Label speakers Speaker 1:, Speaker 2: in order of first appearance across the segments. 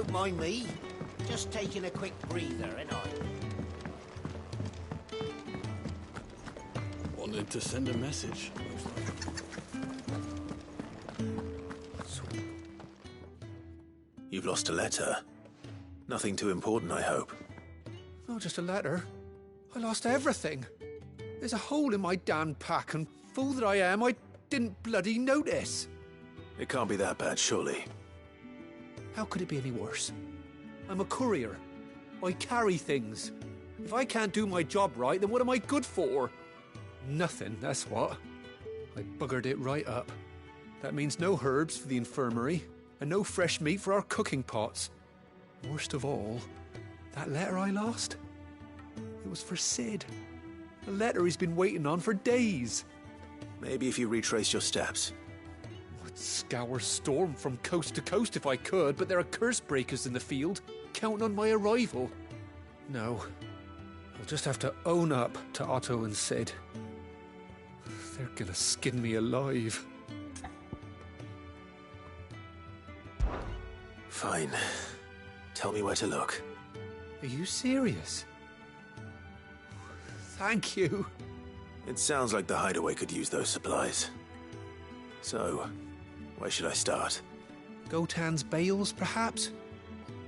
Speaker 1: don't mind me. Just taking a quick breather, ain't I?
Speaker 2: Wanted to send a message.
Speaker 3: You've lost a letter. Nothing too important, I hope.
Speaker 4: Not just a letter. I lost everything. There's a hole in my damn pack, and fool that I am, I didn't bloody notice.
Speaker 3: It can't be that bad, surely.
Speaker 4: How could it be any worse? I'm a courier. I carry things. If I can't do my job right, then what am I good for? Nothing, that's what. I buggered it right up. That means no herbs for the infirmary, and no fresh meat for our cooking pots. Worst of all, that letter I lost, it was for Sid. A letter he's been waiting on for days.
Speaker 3: Maybe if you retrace your steps.
Speaker 4: I'd scour Storm from coast to coast if I could, but there are curse breakers in the field, counting on my arrival. No, I'll just have to own up to Otto and Sid. They're gonna skin me alive.
Speaker 3: Fine. Tell me where to look.
Speaker 4: Are you serious? Thank you.
Speaker 3: It sounds like the hideaway could use those supplies. So, where should I start?
Speaker 4: Gotan's bales, perhaps?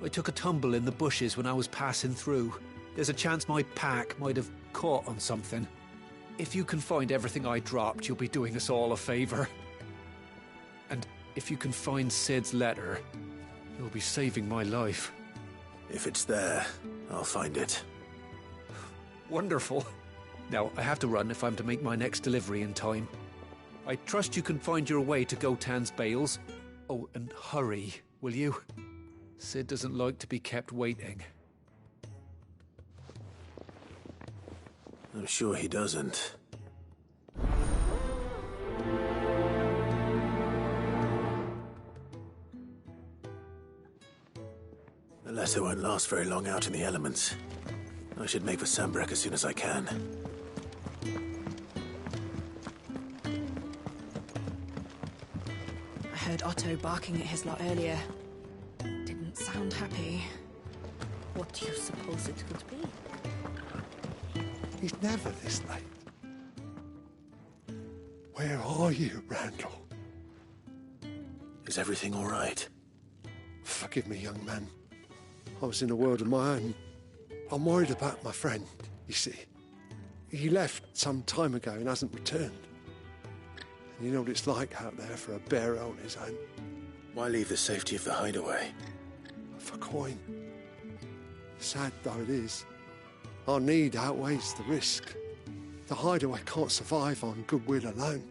Speaker 4: I took a tumble in the bushes when I was passing through. There's a chance my pack might have caught on something. If you can find everything I dropped, you'll be doing us all a favour. And if you can find Sid's letter, you'll be saving my life.
Speaker 3: If it's there, I'll find it.
Speaker 4: Wonderful. Now, I have to run if I'm to make my next delivery in time. I trust you can find your way to Gotan's bales. Oh, and hurry, will you? Sid doesn't like to be kept waiting.
Speaker 3: I'm sure he doesn't. The letter won't last very long out in the elements. I should make for Sambrek as soon as I can.
Speaker 5: I heard Otto barking at his lot earlier. Didn't sound happy.
Speaker 6: What do you suppose it could be?
Speaker 7: He's never this late. Where are you, Randall?
Speaker 3: Is everything all right?
Speaker 7: Forgive me, young man. I was in a world of my own. I'm worried about my friend, you see. He left some time ago and hasn't returned. And you know what it's like out there for a bearer on his own.
Speaker 3: Why leave the safety of the hideaway?
Speaker 7: For coin. Sad though it is, our need outweighs the risk. The hideaway can't survive on goodwill alone.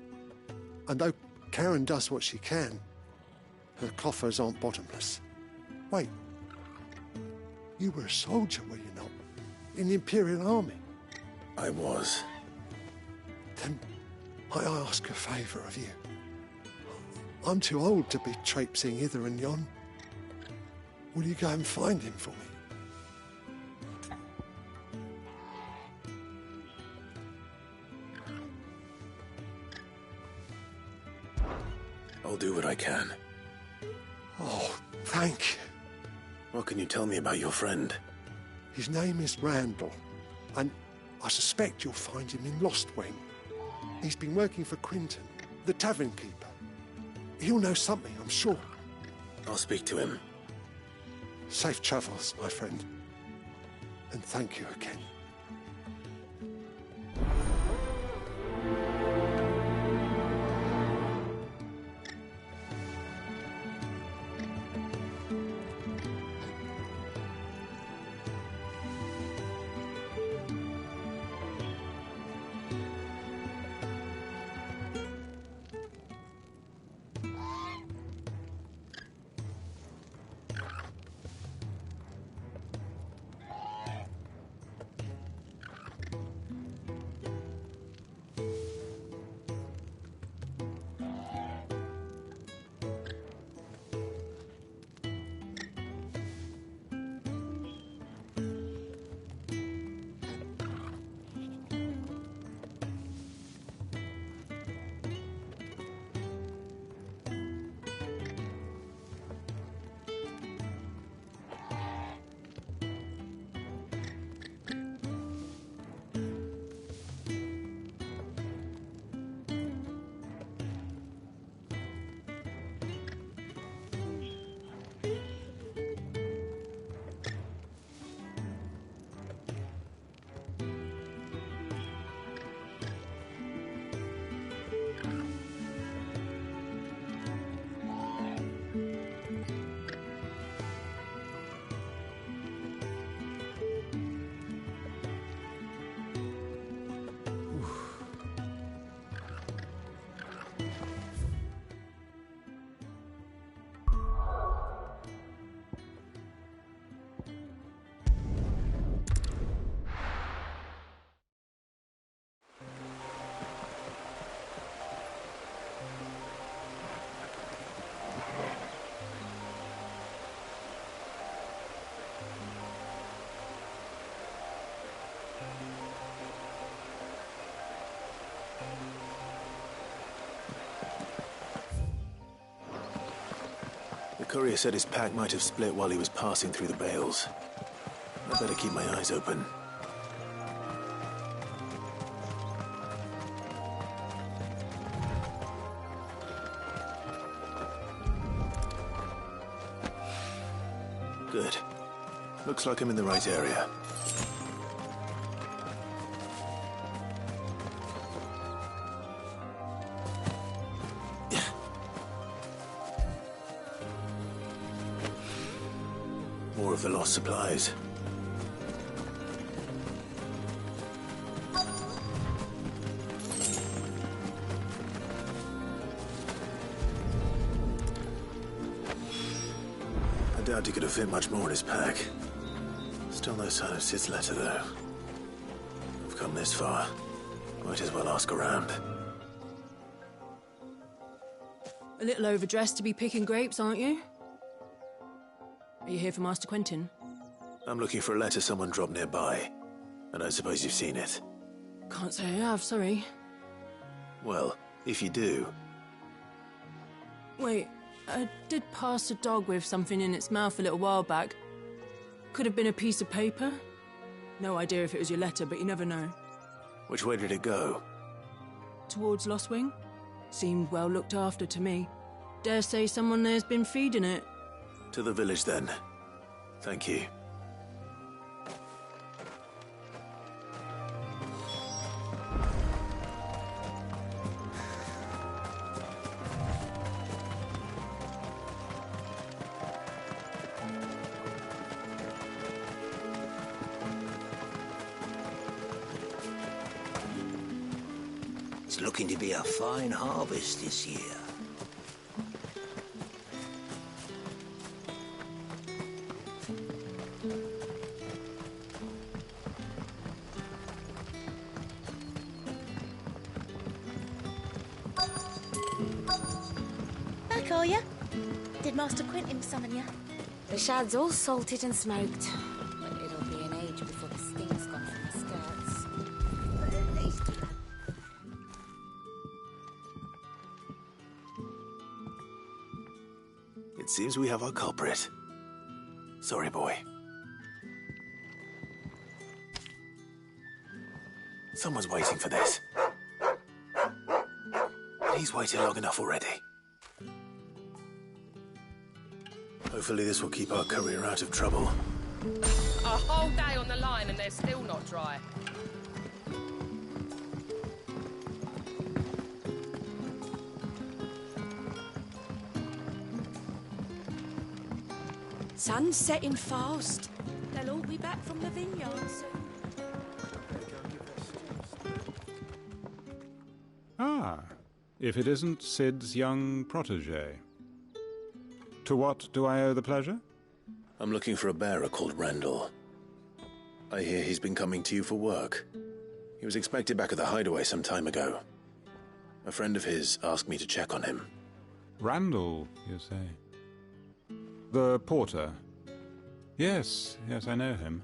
Speaker 7: And though Karen does what she can, her coffers aren't bottomless. Wait, you were a soldier, were you not? In the Imperial Army?
Speaker 3: I was.
Speaker 7: Then might I ask a favour of you? I'm too old to be traipsing hither and yon. Will you go and find him for me?
Speaker 3: I'll do what I can.
Speaker 7: Oh, thank you.
Speaker 3: What can you tell me about your friend?
Speaker 7: His name is Randall, and I suspect you'll find him in Lost Wing. He's been working for Quinton, the tavern keeper. He'll know something, I'm sure.
Speaker 3: I'll speak to him.
Speaker 7: Safe travels, my friend. And thank you again.
Speaker 3: Courier said his pack might have split while he was passing through the bales. I better keep my eyes open. Good. Looks like I'm in the right area. More of the lost supplies. I doubt he could have fit much more in his pack. Still no sign of Sid's letter, though. We've come this far. Might as well ask around.
Speaker 5: A little overdressed to be picking grapes, aren't you? Are you here for Master Quentin?
Speaker 3: I'm looking for a letter someone dropped nearby. And I suppose you've seen it.
Speaker 5: Can't say I have, sorry.
Speaker 3: Well, if you do...
Speaker 5: Wait, I did pass a dog with something in its mouth a little while back. Could have been a piece of paper. No idea if it was your letter, but you never know.
Speaker 3: Which way did it go?
Speaker 5: Towards Lost Wing? Seemed well looked after to me. Dare say someone there's been feeding it.
Speaker 3: To the village, then. Thank you.
Speaker 1: It's looking to be a fine harvest this year.
Speaker 6: Back, are ya? Did Master Quentin summon ya?
Speaker 2: The shad's all salted and smoked, but it'll be an age before the sting's gone from the skirts.
Speaker 6: But at least
Speaker 3: It seems we have our culprit. Sorry, boy. Someone's waiting for this. And he's waited long enough already. Hopefully this will keep our courier out of trouble.
Speaker 8: A whole day on the line and they're still not dry.
Speaker 6: sun's setting fast. They'll all be back from the vineyard soon.
Speaker 9: Ah, if it isn't Sid's young protege. To what do I owe the pleasure?
Speaker 3: I'm looking for a bearer called Randall. I hear he's been coming to you for work. He was expected back at the hideaway some time ago. A friend of his asked me to check on him.
Speaker 9: Randall, you say? The porter? Yes, I know him.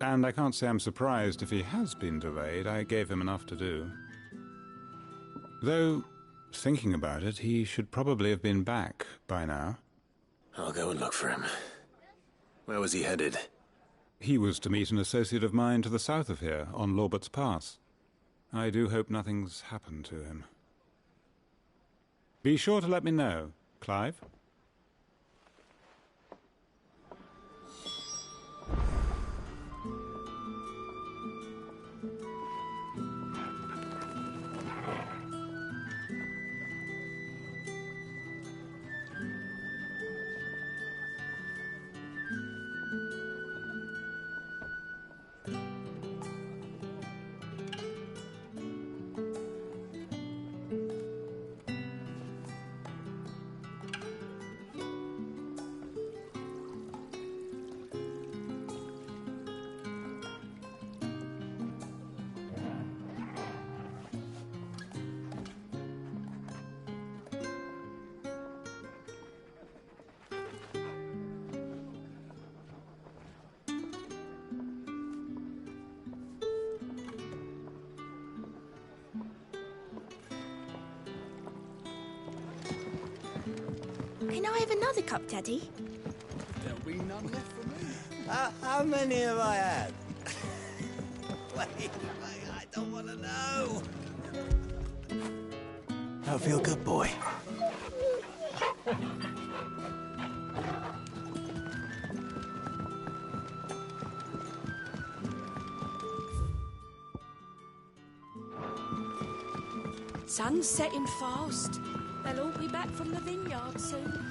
Speaker 9: And I can't say I'm surprised if he has been delayed. I gave him enough to do. Though, thinking about it, he should probably have been back by now.
Speaker 3: I'll go and look for him. Where was he headed?
Speaker 9: He was to meet an associate of mine to the south of here, on Lorbert's Pass. I do hope nothing's happened to him. Be sure to let me know, Clive.
Speaker 6: Can I have another cup, Daddy?
Speaker 4: There'll be none left for me.
Speaker 1: How many have I had? wait, I don't want to know. I feel good, boy.
Speaker 6: Sun's setting fast. They'll all be back from the vineyard soon.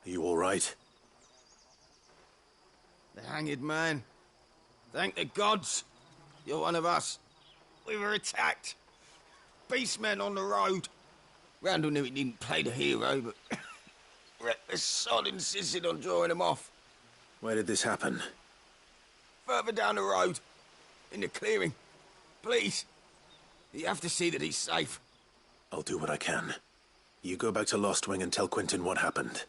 Speaker 3: Are you all right?
Speaker 10: The hanged man. Thank the gods. You're one of us. We were attacked. Beastmen on the road. Randall knew he didn't play the hero, but reckless sod insisted on drawing him off.
Speaker 3: Where did this happen?
Speaker 10: Further down the road. In the clearing. Please. You have to see that he's safe.
Speaker 3: I'll do what I can. You go back to Lost Wing and tell Quentin what happened.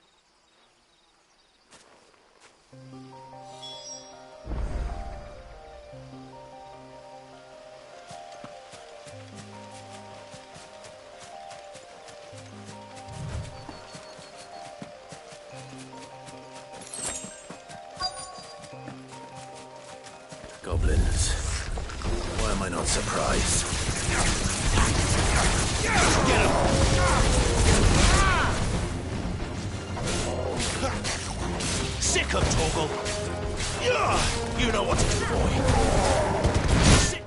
Speaker 3: Goblins. Why am I not surprised? Get him! Sick of Torgal! You know what to do, boy! Sick.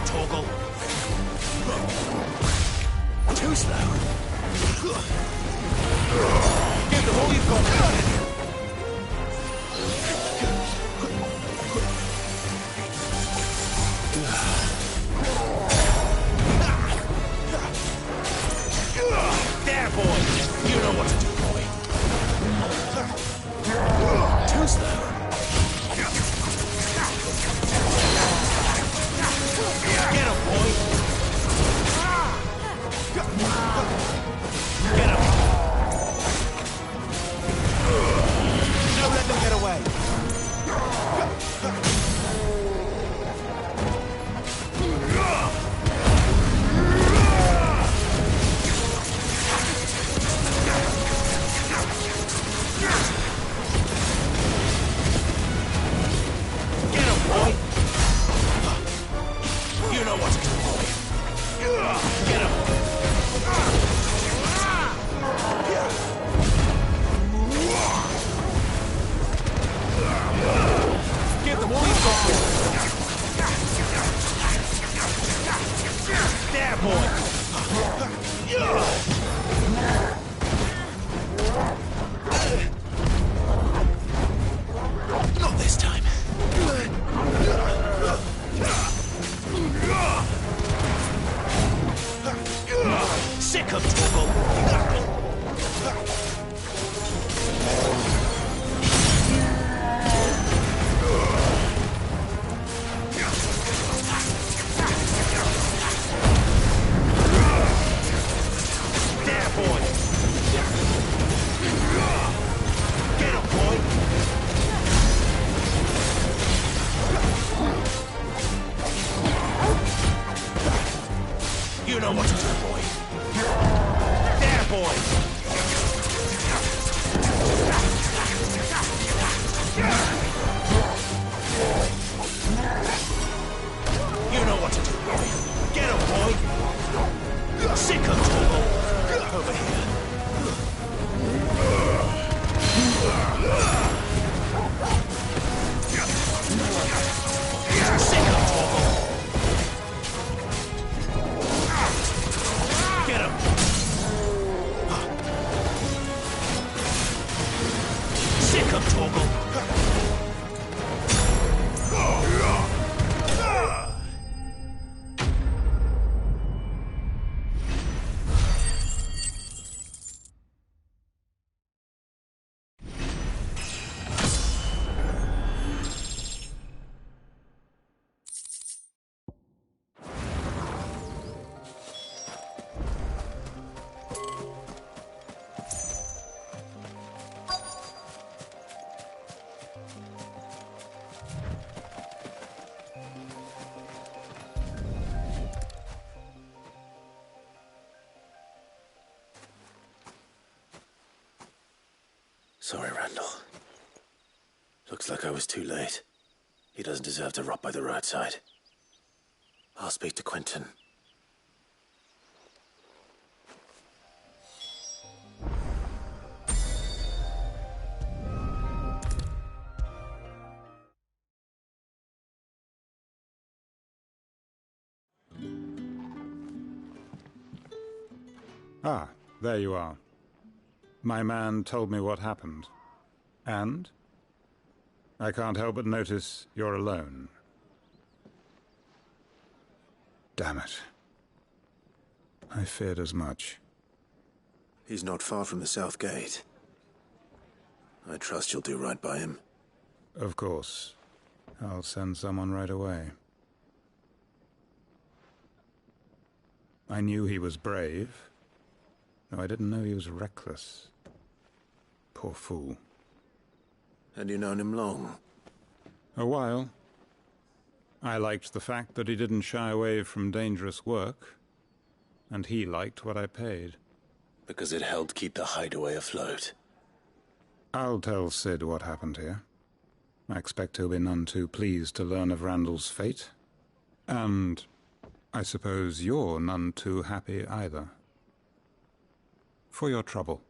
Speaker 3: Torgal. Too slow. Give them all you've got. There, boy. You know what to do, boy. Too slow. Get him, boy! Get him! Sorry, Randall. Looks like I was too late. He doesn't deserve to rot by the roadside. I'll speak to Quentin.
Speaker 9: Ah, there you are. My man told me what happened. And? I can't help but notice you're alone. Damn it. I feared as much.
Speaker 3: He's not far from the South Gate. I trust you'll do right by him.
Speaker 9: Of course. I'll send someone right away. I knew he was brave. No, I didn't know he was reckless. Poor fool.
Speaker 3: Had you known him long?
Speaker 9: A while. I liked the fact that he didn't shy away from dangerous work, and he liked what I paid.
Speaker 3: Because it helped keep the hideaway afloat.
Speaker 9: I'll tell Sid what happened here. I expect he'll be none too pleased to learn of Randall's fate. And I suppose you're none too happy either. For your trouble.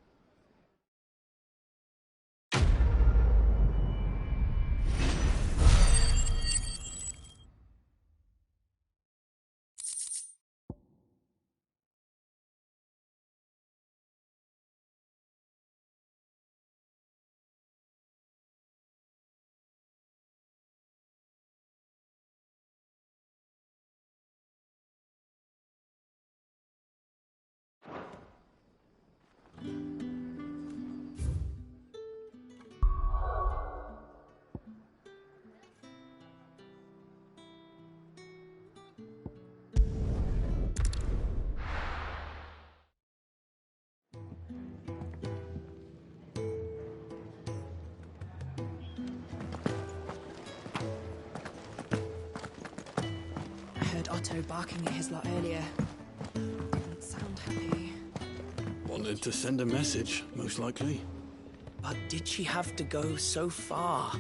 Speaker 6: I heard Otto barking at his lot earlier. Didn't sound happy.
Speaker 11: Wanted to send a message, most likely.
Speaker 12: But did she have to go so far?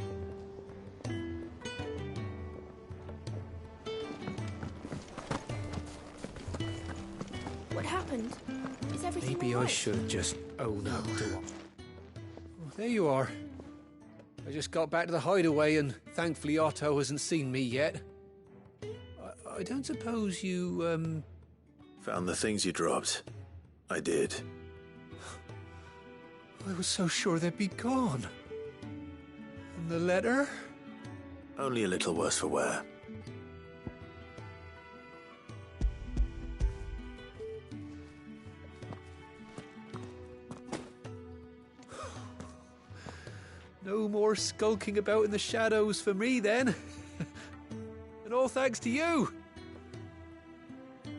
Speaker 6: What happened? Is everything
Speaker 4: Maybe
Speaker 6: all
Speaker 4: I
Speaker 6: right?
Speaker 4: should just own up to it. Oh, there you are. I just got back to the hideaway and thankfully Otto hasn't seen me yet. I don't suppose you,
Speaker 3: Found the things you dropped. I did.
Speaker 4: I was so sure they'd be gone. And the letter?
Speaker 3: Only a little worse for wear.
Speaker 4: No more skulking about in the shadows for me, then. And all thanks to you.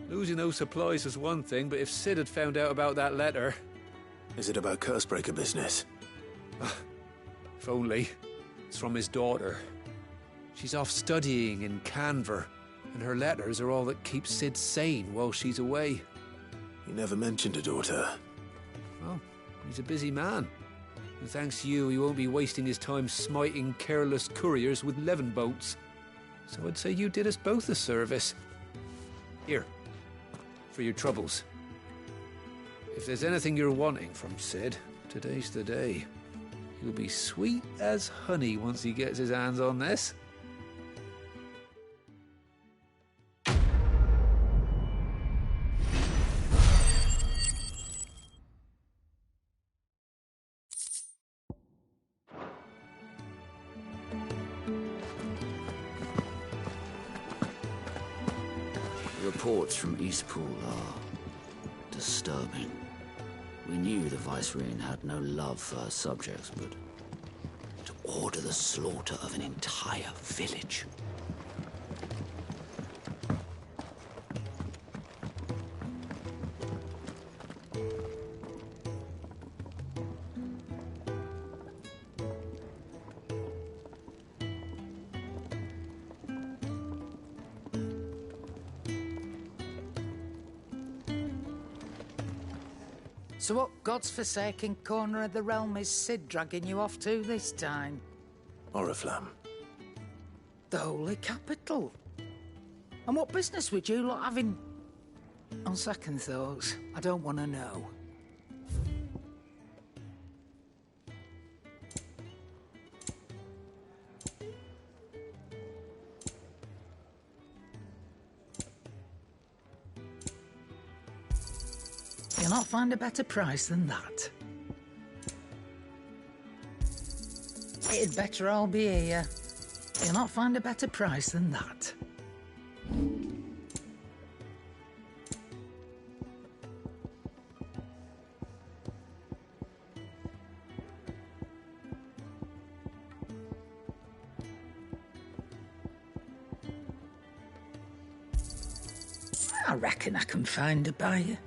Speaker 4: Losing those supplies was one thing, but if Sid had found out about that letter...
Speaker 3: Is it about Cursebreaker business?
Speaker 4: If only. It's from his daughter. She's off studying in Canver, and her letters are all that keep Sid sane while she's away.
Speaker 3: He never mentioned a daughter.
Speaker 4: Well, he's a busy man. And thanks to you, he won't be wasting his time smiting careless couriers with levin boats. So I'd say you did us both a service. Here, for your troubles. If there's anything you're wanting from Sid, today's the day. He'll be sweet as honey once he gets his hands on this.
Speaker 13: Reports from Eastpool are disturbing. We knew the Vicereine had no love for her subjects, but to order the slaughter of an entire village.
Speaker 14: So what god's-forsaken corner of the realm is Sid dragging you off to this time?
Speaker 3: Oriflamme.
Speaker 14: The Holy Capital. And what business would you lot having... On second thoughts, I don't want to know. You'll not find a better price than that. It'd better all be here. You'll not find a better price than that. I reckon I can find a buyer.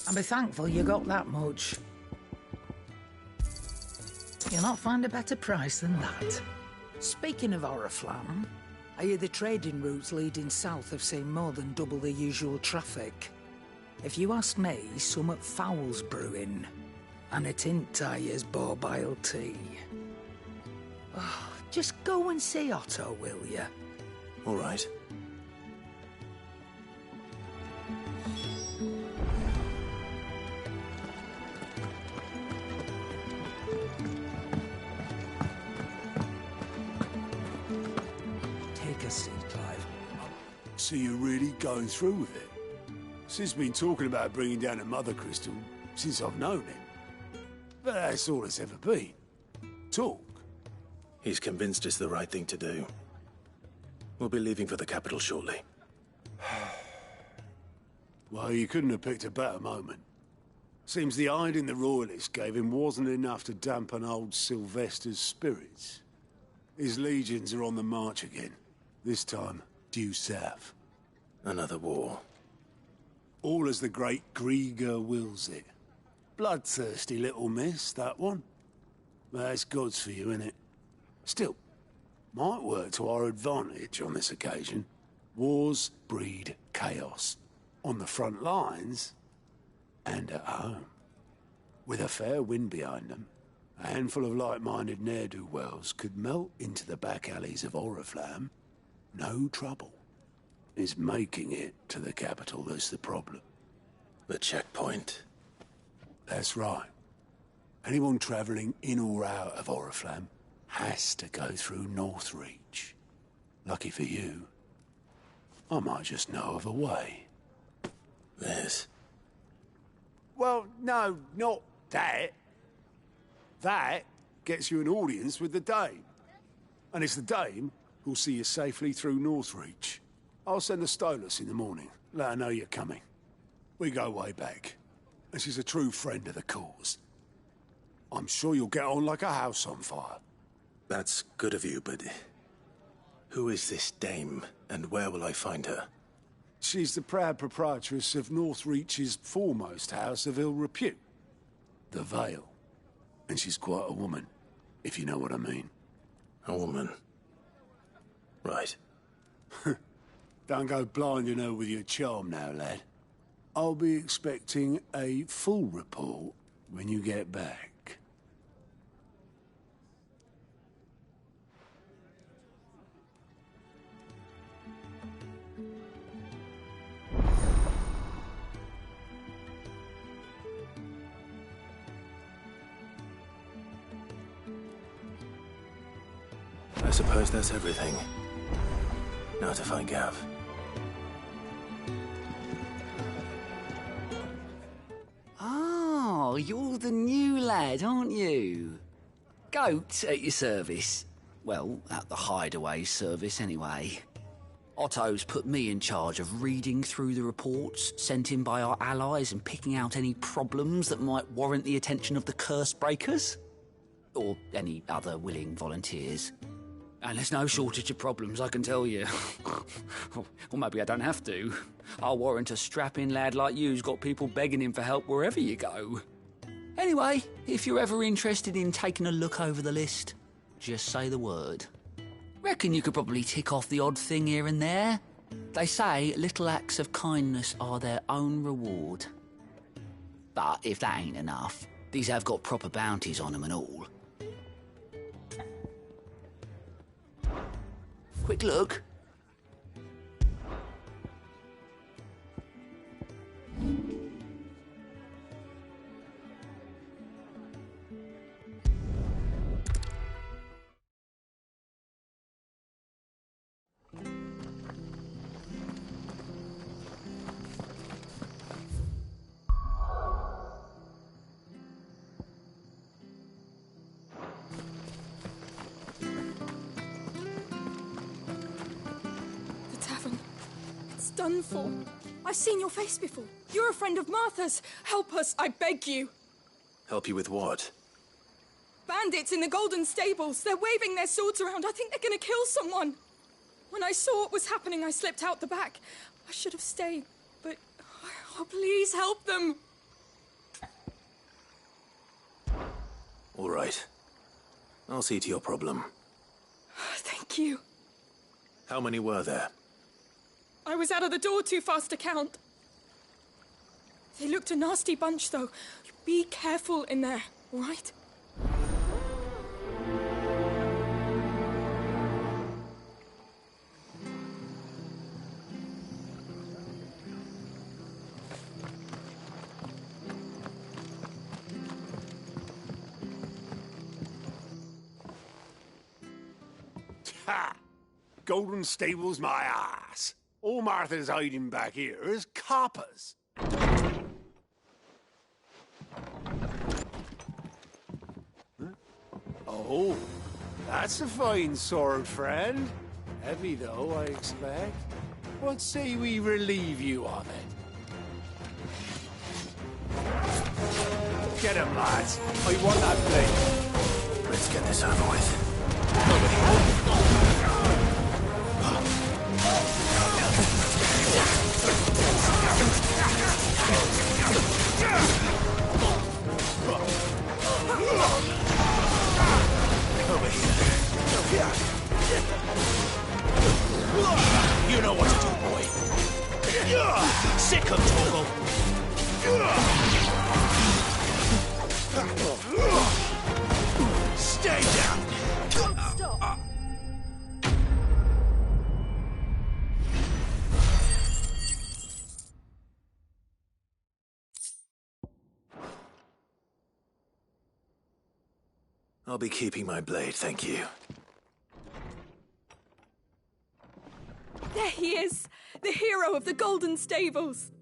Speaker 14: I'll be thankful you got that much. You'll not find a better price than that. Speaking of Oriflamme, I hear the trading routes leading south have seen more than double the usual traffic. If you ask me, summat foul's brewing, and it ain't Tyre's borbile tea. Oh, just go and see Otto, will you?
Speaker 3: All right.
Speaker 14: Take a seat, Clive.
Speaker 15: So you're really going through with it? Sid's been talking about bringing down a mother crystal since I've known him. But that's all it's ever been. Talk.
Speaker 3: He's convinced it's the right thing to do. We'll be leaving for the capital shortly.
Speaker 15: Well, you couldn't have picked a better moment. Seems the hiding the Royalists gave him wasn't enough to dampen old Sylvester's spirits. His legions are on the march again. This time, due south.
Speaker 3: Another war.
Speaker 15: All as the great Grieger wills it. Bloodthirsty little miss, that one. That's God's for you, innit? Still, might work to our advantage on this occasion. Wars breed chaos. On the front lines, and at home. With a fair wind behind them, a handful of like-minded ne'er-do-wells could melt into the back alleys of Oriflamme. No trouble. It's making it to the capital that's the problem.
Speaker 3: The checkpoint.
Speaker 15: That's right. Anyone travelling in or out of Oriflamme has to go through Northreach. Lucky for you, I might just know of a way.
Speaker 3: This?
Speaker 15: Well, no, not that. That gets you an audience with the Dame. And it's the Dame who'll see you safely through Northreach. I'll send the Stolas in the morning. Let her know you're coming. We go way back. And she's a true friend of the cause. I'm sure you'll get on like a house on fire.
Speaker 3: That's good of you, but... who is this Dame, and where will I find her?
Speaker 15: She's the proud proprietress of Northreach's foremost house of ill repute. The Vale. And she's quite a woman, if you know what I mean.
Speaker 3: A woman? Right.
Speaker 15: Don't go blinding her with your charm now, lad. I'll be expecting a full report when you get back.
Speaker 3: I suppose that's everything. Now to find Gav.
Speaker 13: Oh, you're the new lad, aren't you? Goat at your service. Well, at the hideaway service, anyway. Otto's put me in charge of reading through the reports sent in by our allies and picking out any problems that might warrant the attention of the curse breakers. Or any other willing volunteers. And there's no shortage of problems, I can tell you. Or maybe I don't have to. I'll warrant a strapping lad like you's got people begging him for help wherever you go. Anyway, if you're ever interested in taking a look over the list, just say the word. Reckon you could probably tick off the odd thing here and there. They say little acts of kindness are their own reward. But if that ain't enough, these have got proper bounties on them and all. Quick look.
Speaker 6: Done for. I've seen your face before. You're a friend of Martha's. Help us, I beg you.
Speaker 3: Help you with what?
Speaker 6: Bandits in the Golden Stables. They're waving their swords around. I think they're going to kill someone. When I saw what was happening, I slipped out the back. I should have stayed, but... Oh, please help them.
Speaker 3: All right. I'll see to your problem.
Speaker 6: Thank you.
Speaker 3: How many were there?
Speaker 6: I was out of the door too fast to count. They looked a nasty bunch, though. Be careful in there, all right?
Speaker 15: Ha! Golden Stables my ass. All Martha's hiding back here is coppers. Huh? Oh, that's a fine sword, friend. Heavy, though, I expect. What say we relieve you of it? Get him, lads. I want that blade.
Speaker 3: Let's get this over with.
Speaker 1: Over here. You know what to do, boy. Sick of Toggle. Stay down.
Speaker 6: Don't stop.
Speaker 3: I'll be keeping my blade, thank you.
Speaker 6: There he is, the hero of the Golden Stables.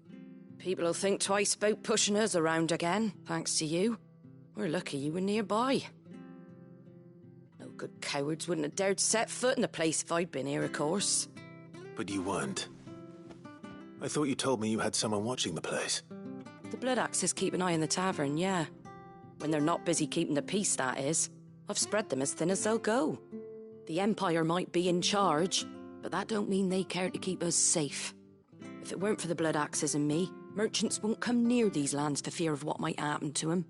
Speaker 8: People will think twice about pushing us around again, thanks to you. We're lucky you were nearby. No good cowards wouldn't have dared set foot in the place if I'd been here, of course.
Speaker 3: But you weren't. I thought you told me you had someone watching the place.
Speaker 8: The Blood Axes keep an eye on the tavern, yeah. When they're not busy keeping the peace, that is. I've spread them as thin as they'll go. The Empire might be in charge, but that don't mean they care to keep us safe. If it weren't for the Blood Axes and me, merchants won't come near these lands for fear of what might happen to them.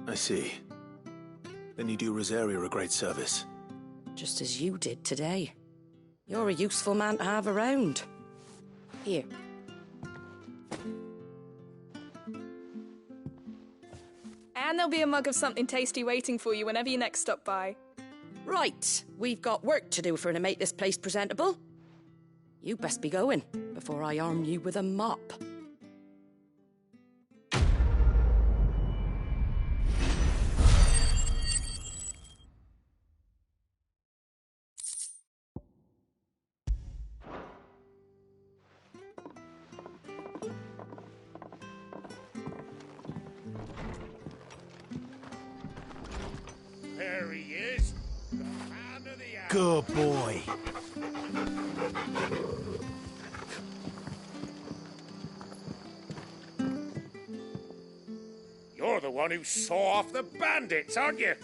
Speaker 3: I see. Then you do Rosaria a great service.
Speaker 8: Just as you did today. You're a useful man to have around. Here.
Speaker 6: And there'll be a mug of something tasty waiting for you whenever you next stop by.
Speaker 8: Right, we've got work to do for to make this place presentable. You best be going, before I arm you with a mop.
Speaker 15: There he is. The man of the hour.
Speaker 1: Good boy.
Speaker 15: You're the one who saw off the bandits, aren't you?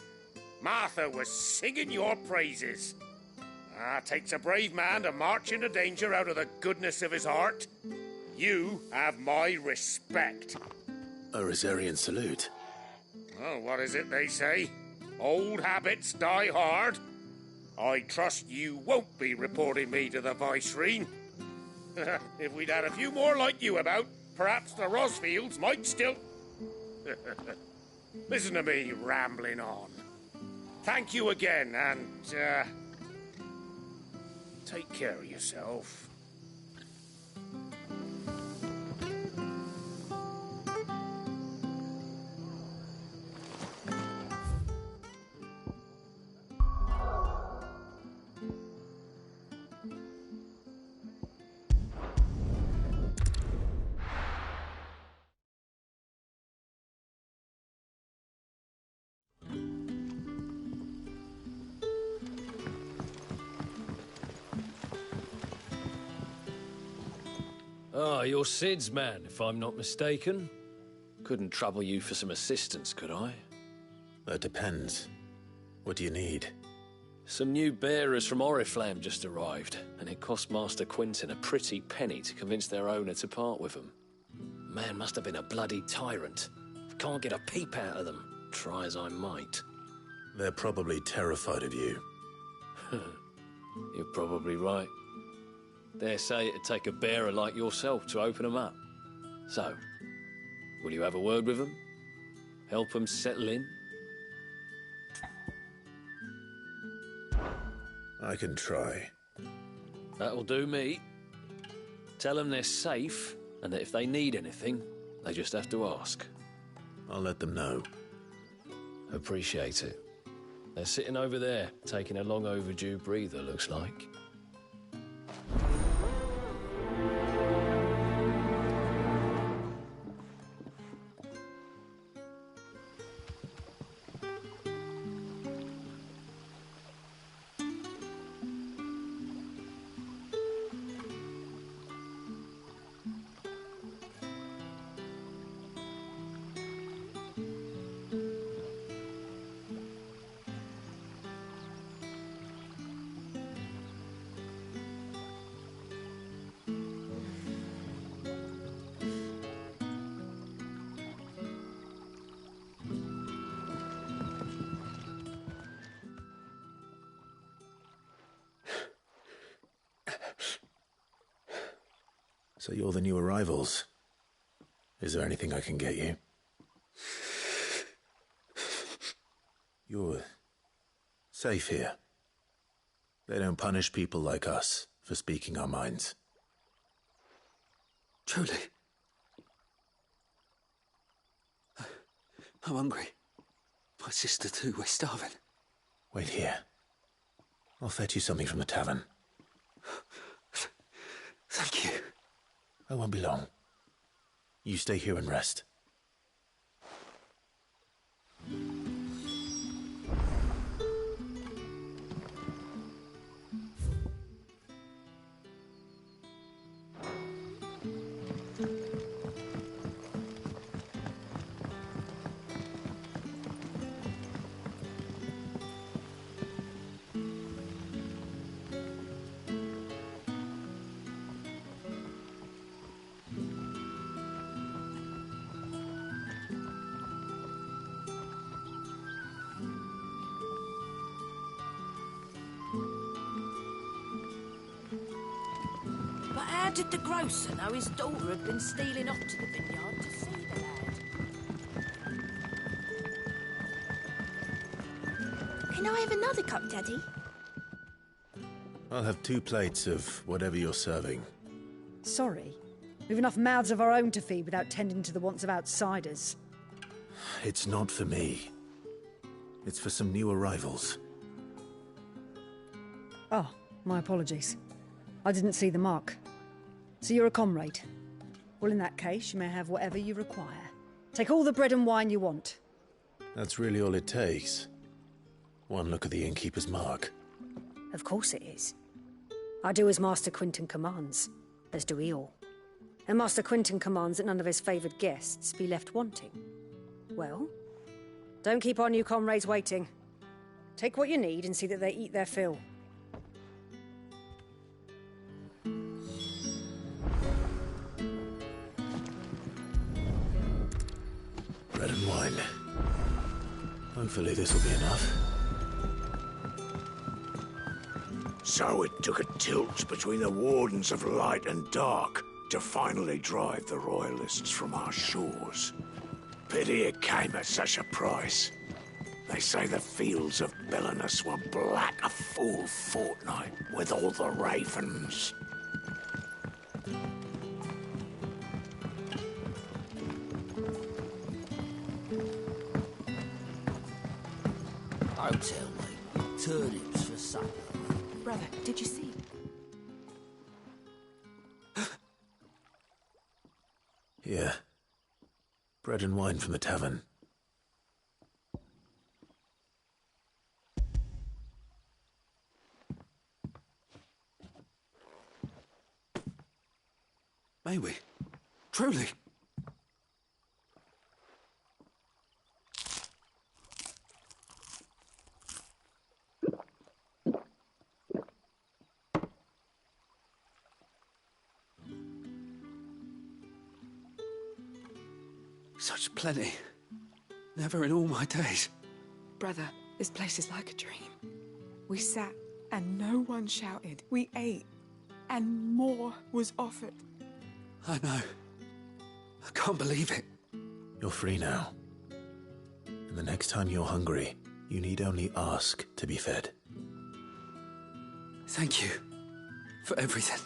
Speaker 15: Martha was singing your praises. Takes a brave man to march into danger out of the goodness of his heart. You have my respect.
Speaker 3: A Rosarian salute.
Speaker 16: Oh, what is it they say? Old habits die hard. I trust you won't be reporting me to the Viceroy. If we'd had a few more like you about, perhaps the Rosfields might still... Listen to me rambling on. Thank you again, and, take care of yourself.
Speaker 17: Ah, you're Sid's man, if I'm not mistaken. Couldn't trouble you for some assistance, could I?
Speaker 3: That depends. What do you need?
Speaker 17: Some new bearers from Oriflamme just arrived, and it cost Master Quinton a pretty penny to convince their owner to part with them. Man must have been a bloody tyrant. Can't get a peep out of them, try as I might.
Speaker 3: They're probably terrified of you.
Speaker 17: You're probably right. Dare say it'd take a bearer like yourself to open them up. So, will you have a word with them? Help them settle in?
Speaker 3: I can try.
Speaker 17: That'll do me. Tell them they're safe, and that if they need anything, they just have to ask.
Speaker 3: I'll let them know.
Speaker 17: Appreciate it. They're sitting over there, taking a long overdue breather, looks like.
Speaker 3: So you're the new arrivals. Is there anything I can get you? You're safe here. They don't punish people like us for speaking our minds.
Speaker 7: Truly. I'm hungry. My sister too, we're starving.
Speaker 3: Wait here. I'll fetch you something from the tavern.
Speaker 7: Thank you.
Speaker 3: I won't be long. You stay here and rest.
Speaker 2: But how did the grocer know his daughter had been stealing off to the vineyard to see the lad?
Speaker 18: Can I have another cup, Daddy?
Speaker 3: I'll have 2 plates of whatever you're serving.
Speaker 19: Sorry. We've enough mouths of our own to feed without tending to the wants of outsiders.
Speaker 3: It's not for me. It's for some new arrivals.
Speaker 19: Oh, my apologies. I didn't see the mark. So you're a comrade. Well, in that case, you may have whatever you require. Take all the bread and wine you want.
Speaker 3: That's really all it takes. One look at the innkeeper's mark.
Speaker 19: Of course it is. I do as Master Quinton commands, as do we all. And Master Quinton commands that none of his favoured guests be left wanting. Well, don't keep our new comrades waiting. Take what you need and see that they eat their fill.
Speaker 3: Bread and wine. Hopefully this will be enough.
Speaker 20: So it took a tilt between the Wardens of Light and Dark to finally drive the Royalists from our shores. Pity it came at such a price. They say the fields of Belenus were black a full fortnight with all the ravens.
Speaker 13: Hotel, mate. Turnips for supper.
Speaker 21: Brother, did you see?
Speaker 3: Here. Bread and wine from the tavern.
Speaker 4: May we? Truly? Such plenty. Never in all my days.
Speaker 21: Brother, this place is like a dream. We sat and no one shouted. We ate and more was offered.
Speaker 4: I know. I can't believe it.
Speaker 3: You're free now. And the next time you're hungry, you need only ask to be fed.
Speaker 4: Thank you for everything.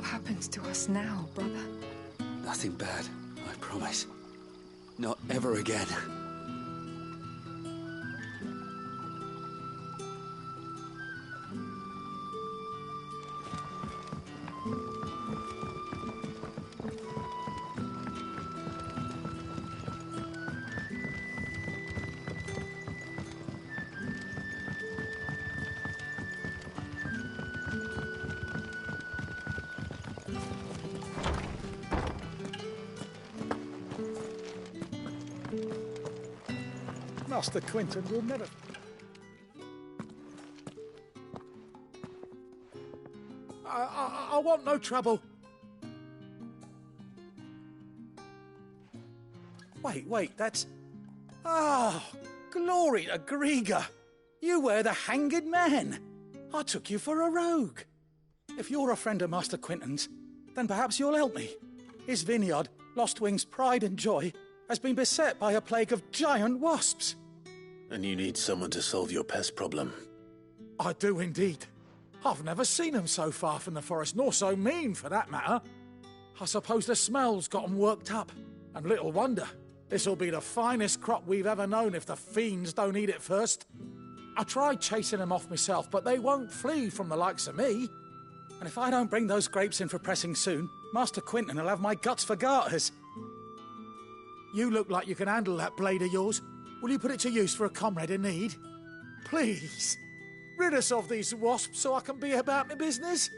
Speaker 21: happens to us now, brother?
Speaker 11: Nothing bad, I promise. Not ever again.
Speaker 5: Master Quinton will never... I want no trouble. Wait, that's... Oh, glory to Grieger. You were the hanged man. I took you for a rogue. If you're a friend of Master Quinton's, then perhaps you'll help me. His vineyard, Lostwing's pride and joy, has been beset by a plague of giant wasps.
Speaker 3: And you need someone to solve your pest problem.
Speaker 5: I do indeed. I've never seen them so far from the forest, nor so mean, for that matter. I suppose the smell's got 'em worked up. And little wonder. This'll be the finest crop we've ever known if the fiends don't eat it first. I tried chasing them off myself, but they won't flee from the likes of me. And if I don't bring those grapes in for pressing soon, Master Quinton will have my guts for garters. You look like you can handle that blade of yours. Will you put it to use for a comrade in need? Please, rid us of these wasps so I can be about my business.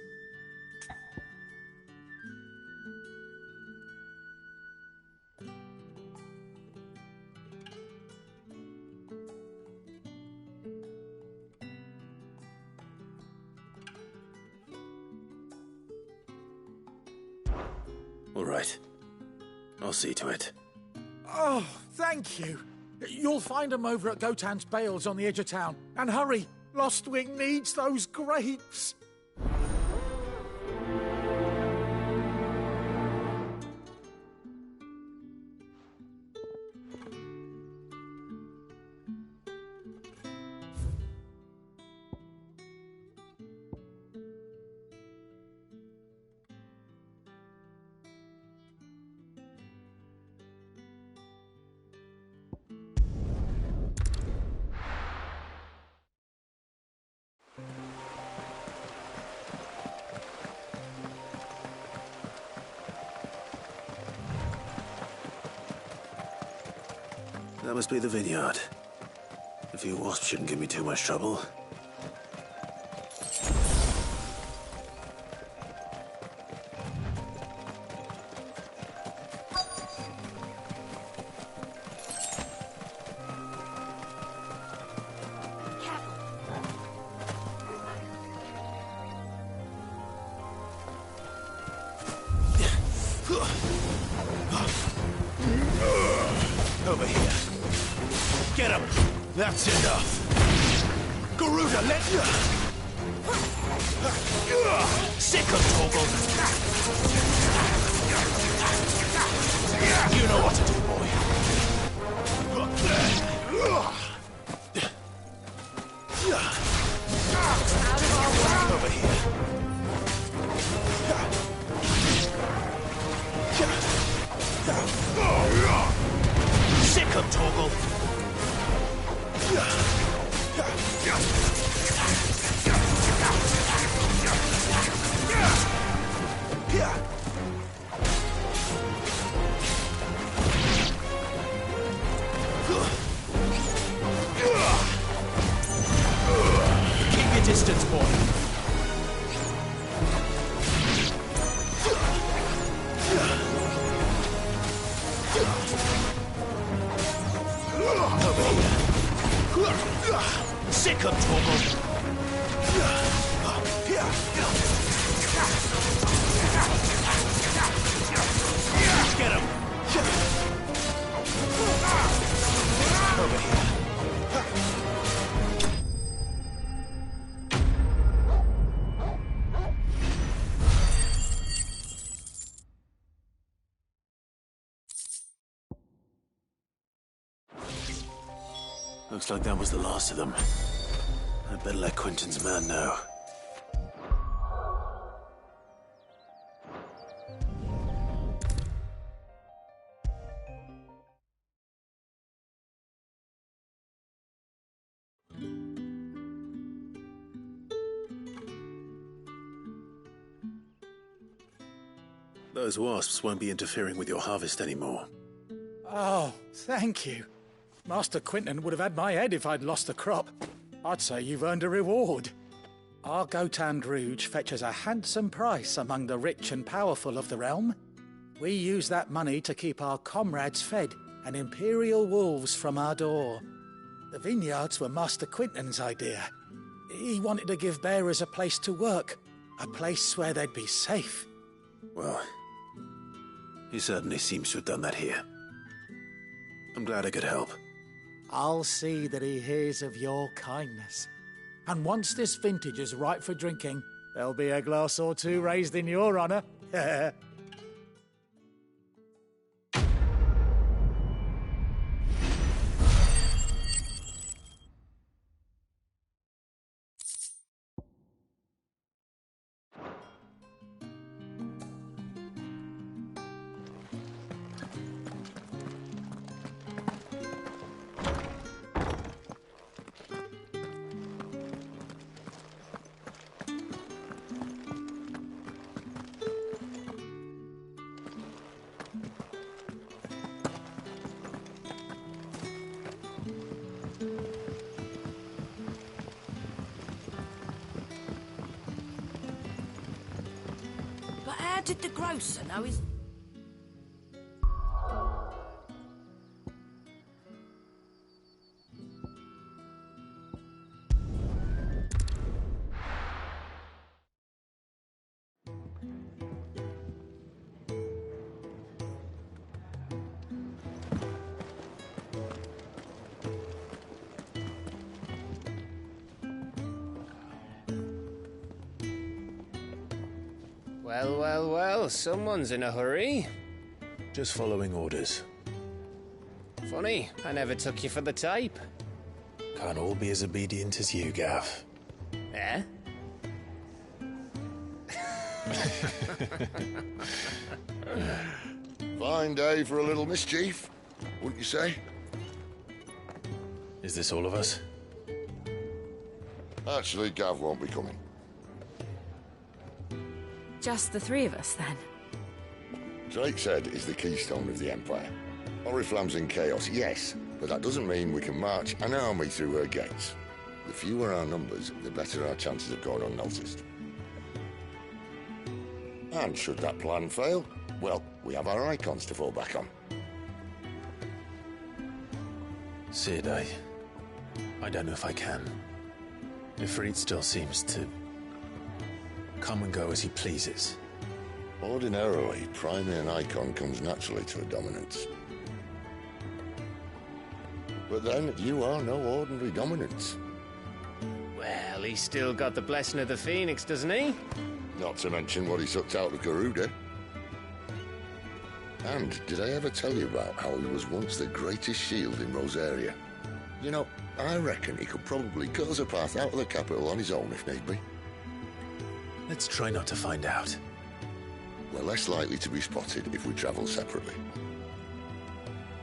Speaker 3: All right. I'll see to it.
Speaker 5: Oh, thank you. You'll find them over at Gotan's bales on the edge of town. And hurry, Lostwing needs those grapes.
Speaker 3: That must be the vineyard. A few wasps shouldn't give me too much trouble.
Speaker 20: Over here. Get him! That's enough! Garuda, let you! Sick of Toggle! You know what to do, boy. Over here. Sick of Toggle! Keep your distance, boy. Over here. Sick of Toggle. Get him. Over here.
Speaker 3: Looks like that was the last of them. I'd better let Quinton's man know. Those wasps won't be interfering with your harvest anymore.
Speaker 5: Oh, thank you. Master Quinton would have had my head if I'd lost the crop. I'd say you've earned a reward. Our Gotand Rouge fetches a handsome price among the rich and powerful of the realm. We use that money to keep our comrades fed and imperial wolves from our door. The vineyards were Master Quinton's idea. He wanted to give bearers a place to work, a place where they'd be safe.
Speaker 3: Well, he certainly seems to have done that here. I'm glad I could help.
Speaker 5: I'll see that he hears of your kindness. And once this vintage is ripe for drinking, there'll be a glass or two raised in your honour.
Speaker 8: But how did the grocer know his...
Speaker 1: Well, someone's in a hurry.
Speaker 3: Just following orders.
Speaker 1: Funny, I never took you for the type.
Speaker 3: Can't all be as obedient as you, Gav.
Speaker 1: Eh?
Speaker 10: Fine day for a little mischief, wouldn't you say?
Speaker 3: Is this all of us?
Speaker 10: Actually, Gav won't be coming.
Speaker 2: Just the three of us, then?
Speaker 10: Drake's Head is the keystone of the Empire. Oriflamme's in chaos, yes, but that doesn't mean we can march an army through her gates. The fewer our numbers, the better our chances of going unnoticed. And should that plan fail, well, we have our icons to fall back on.
Speaker 3: Sid, I don't know if I can. Ifrit still seems to come and go as he pleases.
Speaker 10: Ordinarily, priming an icon comes naturally to a dominance. But then, you are no ordinary dominance.
Speaker 1: Well, he's still got the blessing of the Phoenix, doesn't he?
Speaker 10: Not to mention what he sucked out of Garuda. And did I ever tell you about how he was once the greatest shield in Rosaria? You know, I reckon he could probably cut us a path out of the capital on his own if need be.
Speaker 3: Let's try not to find out.
Speaker 10: We're less likely to be spotted if we travel separately.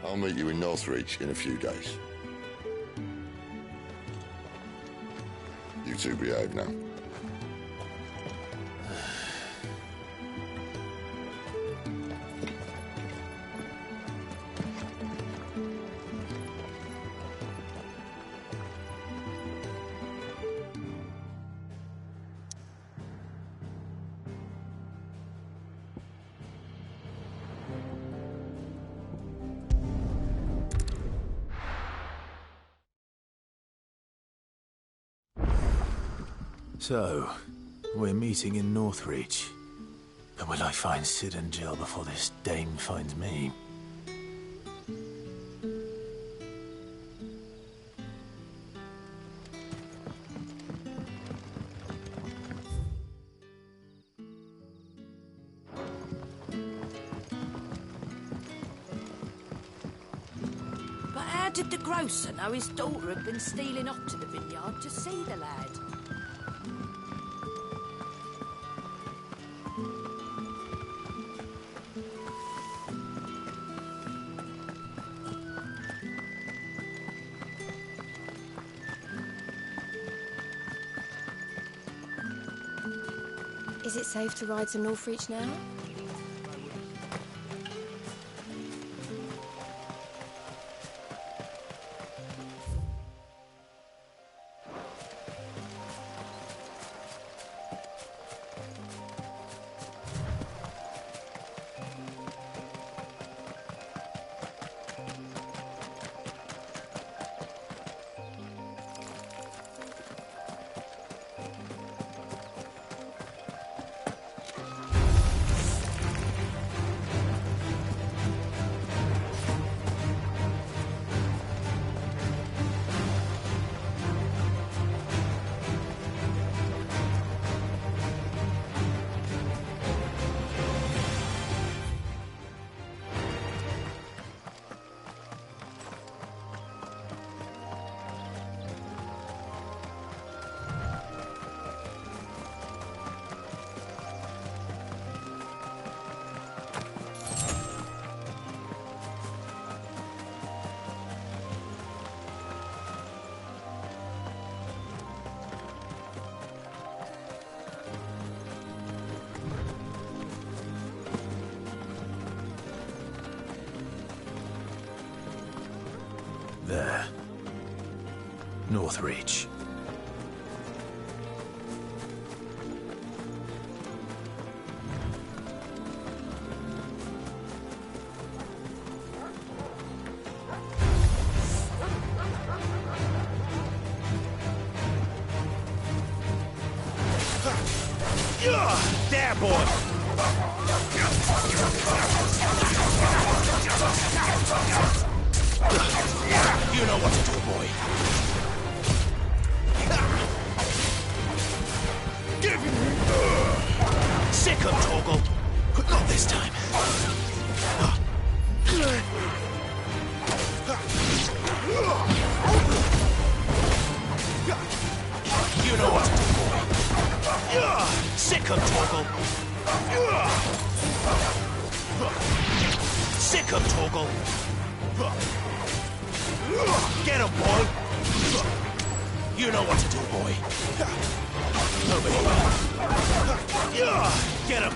Speaker 10: I'll meet you in Northreach in a few days. You two behave now.
Speaker 3: So, we're meeting in Northreach. But will I find Sid and Jill before this dame finds me?
Speaker 8: But how did the grocer know his daughter had been stealing off to the vineyard to see the lad?
Speaker 2: Is it safe to ride to Northreach now?
Speaker 3: There. Northreach.
Speaker 1: There, boy! You know what to do, boy. Give me! Sick of Torgal. Not this time. You know what to do, boy. Sick of Torgal. Sick of Torgal. Get him, boy. You know what to do, boy. Over here. Get him.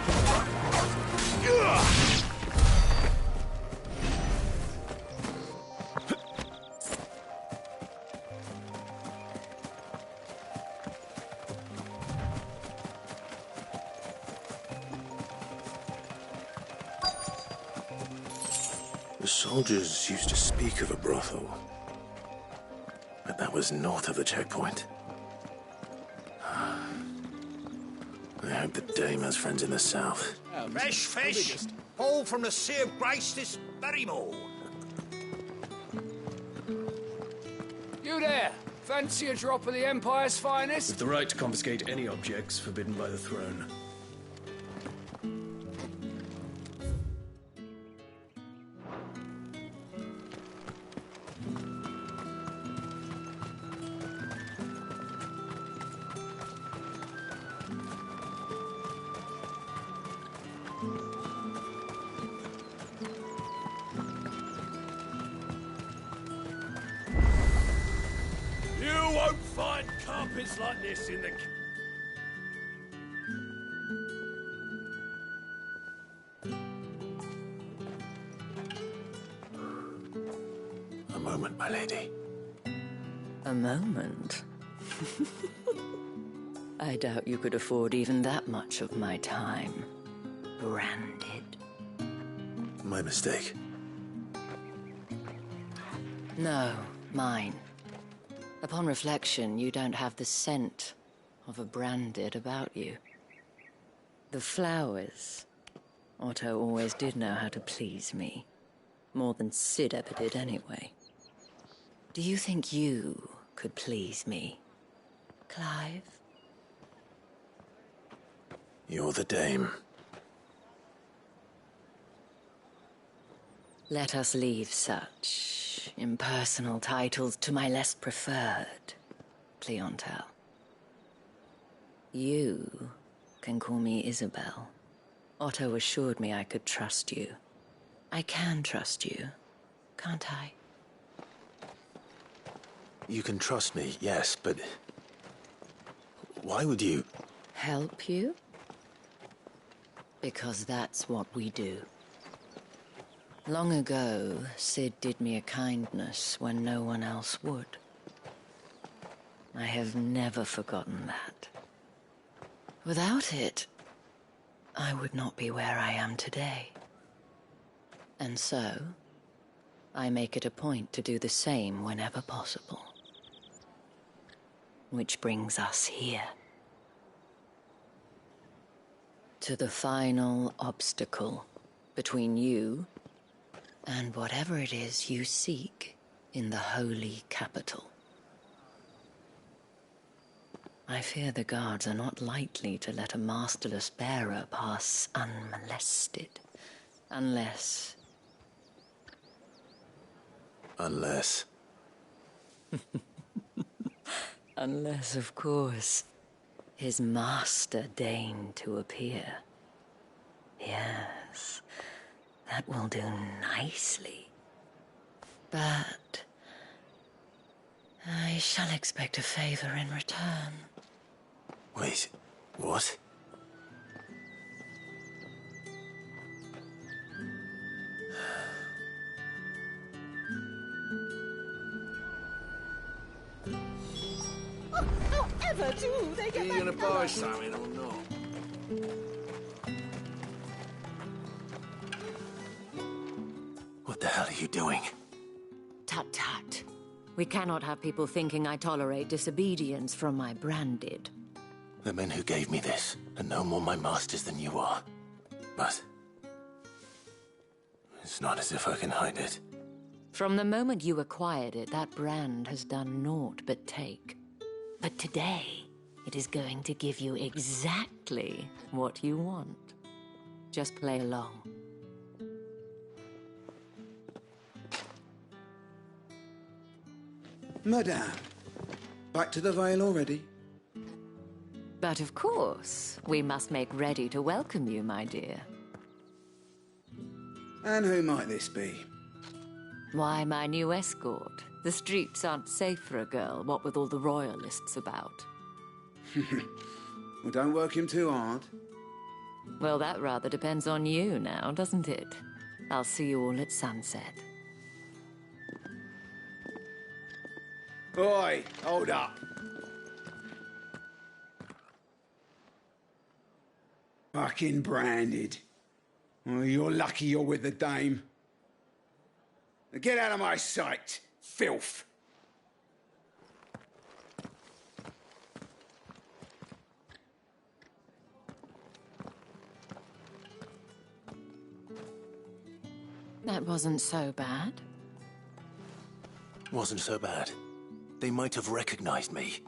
Speaker 3: The soldiers used to speak of a brothel, but that was north of the checkpoint. I hope the dame has friends in the south.
Speaker 1: Fresh fish, all from the Sea of Grace this very morn.
Speaker 4: You there! Fancy a drop of the Empire's finest?
Speaker 17: With the right to confiscate any objects forbidden by the throne.
Speaker 16: You won't find carpets like this in the...
Speaker 3: A moment, my lady.
Speaker 8: A moment? I doubt you could afford even that much of my time. Branded.
Speaker 3: My mistake.
Speaker 8: No, mine. Upon reflection, you don't have the scent of a branded about you. The flowers. Otto always did know how to please me. More than Sid ever did anyway. Do you think you could please me, Clive?
Speaker 3: You're the dame.
Speaker 8: Let us leave such impersonal titles to my less preferred clientele. You can call me Isabel. Otto assured me I could trust you. I can trust you, can't I?
Speaker 3: You can trust me, yes, but... why would you...
Speaker 8: Help you? Because that's what we do. Long ago, Sid did me a kindness when no one else would. I have never forgotten that. Without it, I would not be where I am today. And so, I make it a point to do the same whenever possible. Which brings us here. To the final obstacle between you and whatever it is you seek in the holy capital. I fear the guards are not likely to let a masterless bearer pass unmolested. Unless...
Speaker 3: Unless...
Speaker 8: Unless, of course, his master deigned to appear. Yes, that will do nicely. But I shall expect a favor in return.
Speaker 3: Wait, what?
Speaker 18: clever, too. They
Speaker 11: Are
Speaker 18: get
Speaker 11: you
Speaker 18: back
Speaker 11: gonna
Speaker 18: colour.
Speaker 11: buy something or not?
Speaker 3: What the hell are you doing?
Speaker 9: Tut tut. We cannot have people thinking I tolerate disobedience from my branded.
Speaker 3: The men who gave me this are no more my masters than you are. But it's not as if I can hide it.
Speaker 9: From the moment you acquired it, that brand has done naught but take. But today, it is going to give you exactly what you want. Just play along.
Speaker 22: Madame, back to the Vale already?
Speaker 9: But of course, we must make ready to welcome you, my dear.
Speaker 22: And who might this be?
Speaker 9: Why, my new escort. The streets aren't safe for a girl, what with all the royalists about.
Speaker 22: Well, don't work him too hard.
Speaker 9: Well, that rather depends on you now, doesn't it? I'll see you all at sunset.
Speaker 22: Oi, hold up. Fucking branded. Well, you're lucky you're with the dame. Now get out of my sight, filth.
Speaker 9: That wasn't so bad.
Speaker 3: Wasn't so bad. They might have recognized me.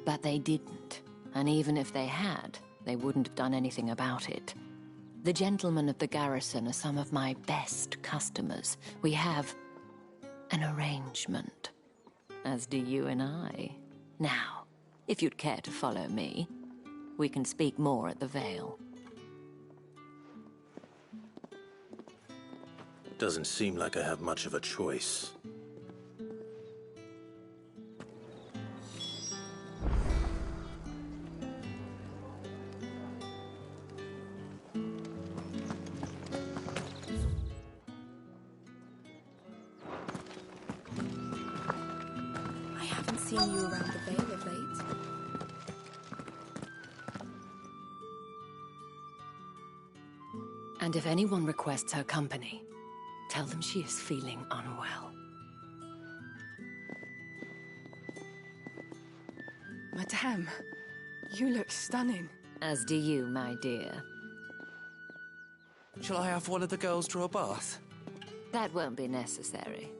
Speaker 9: But they didn't. And even if they had, they wouldn't have done anything about it. The gentlemen of the garrison are some of my best customers. We have an arrangement, as do you and I. Now, if you'd care to follow me, we can speak more at the Vale.
Speaker 3: Doesn't seem like I have much of a choice.
Speaker 6: I haven't seen you around the Vale of late.
Speaker 9: And if anyone requests her company, tell them she is feeling unwell.
Speaker 21: Madame, you look stunning.
Speaker 9: As do you, my dear.
Speaker 11: Shall I have one of the girls draw a bath?
Speaker 9: That won't be necessary.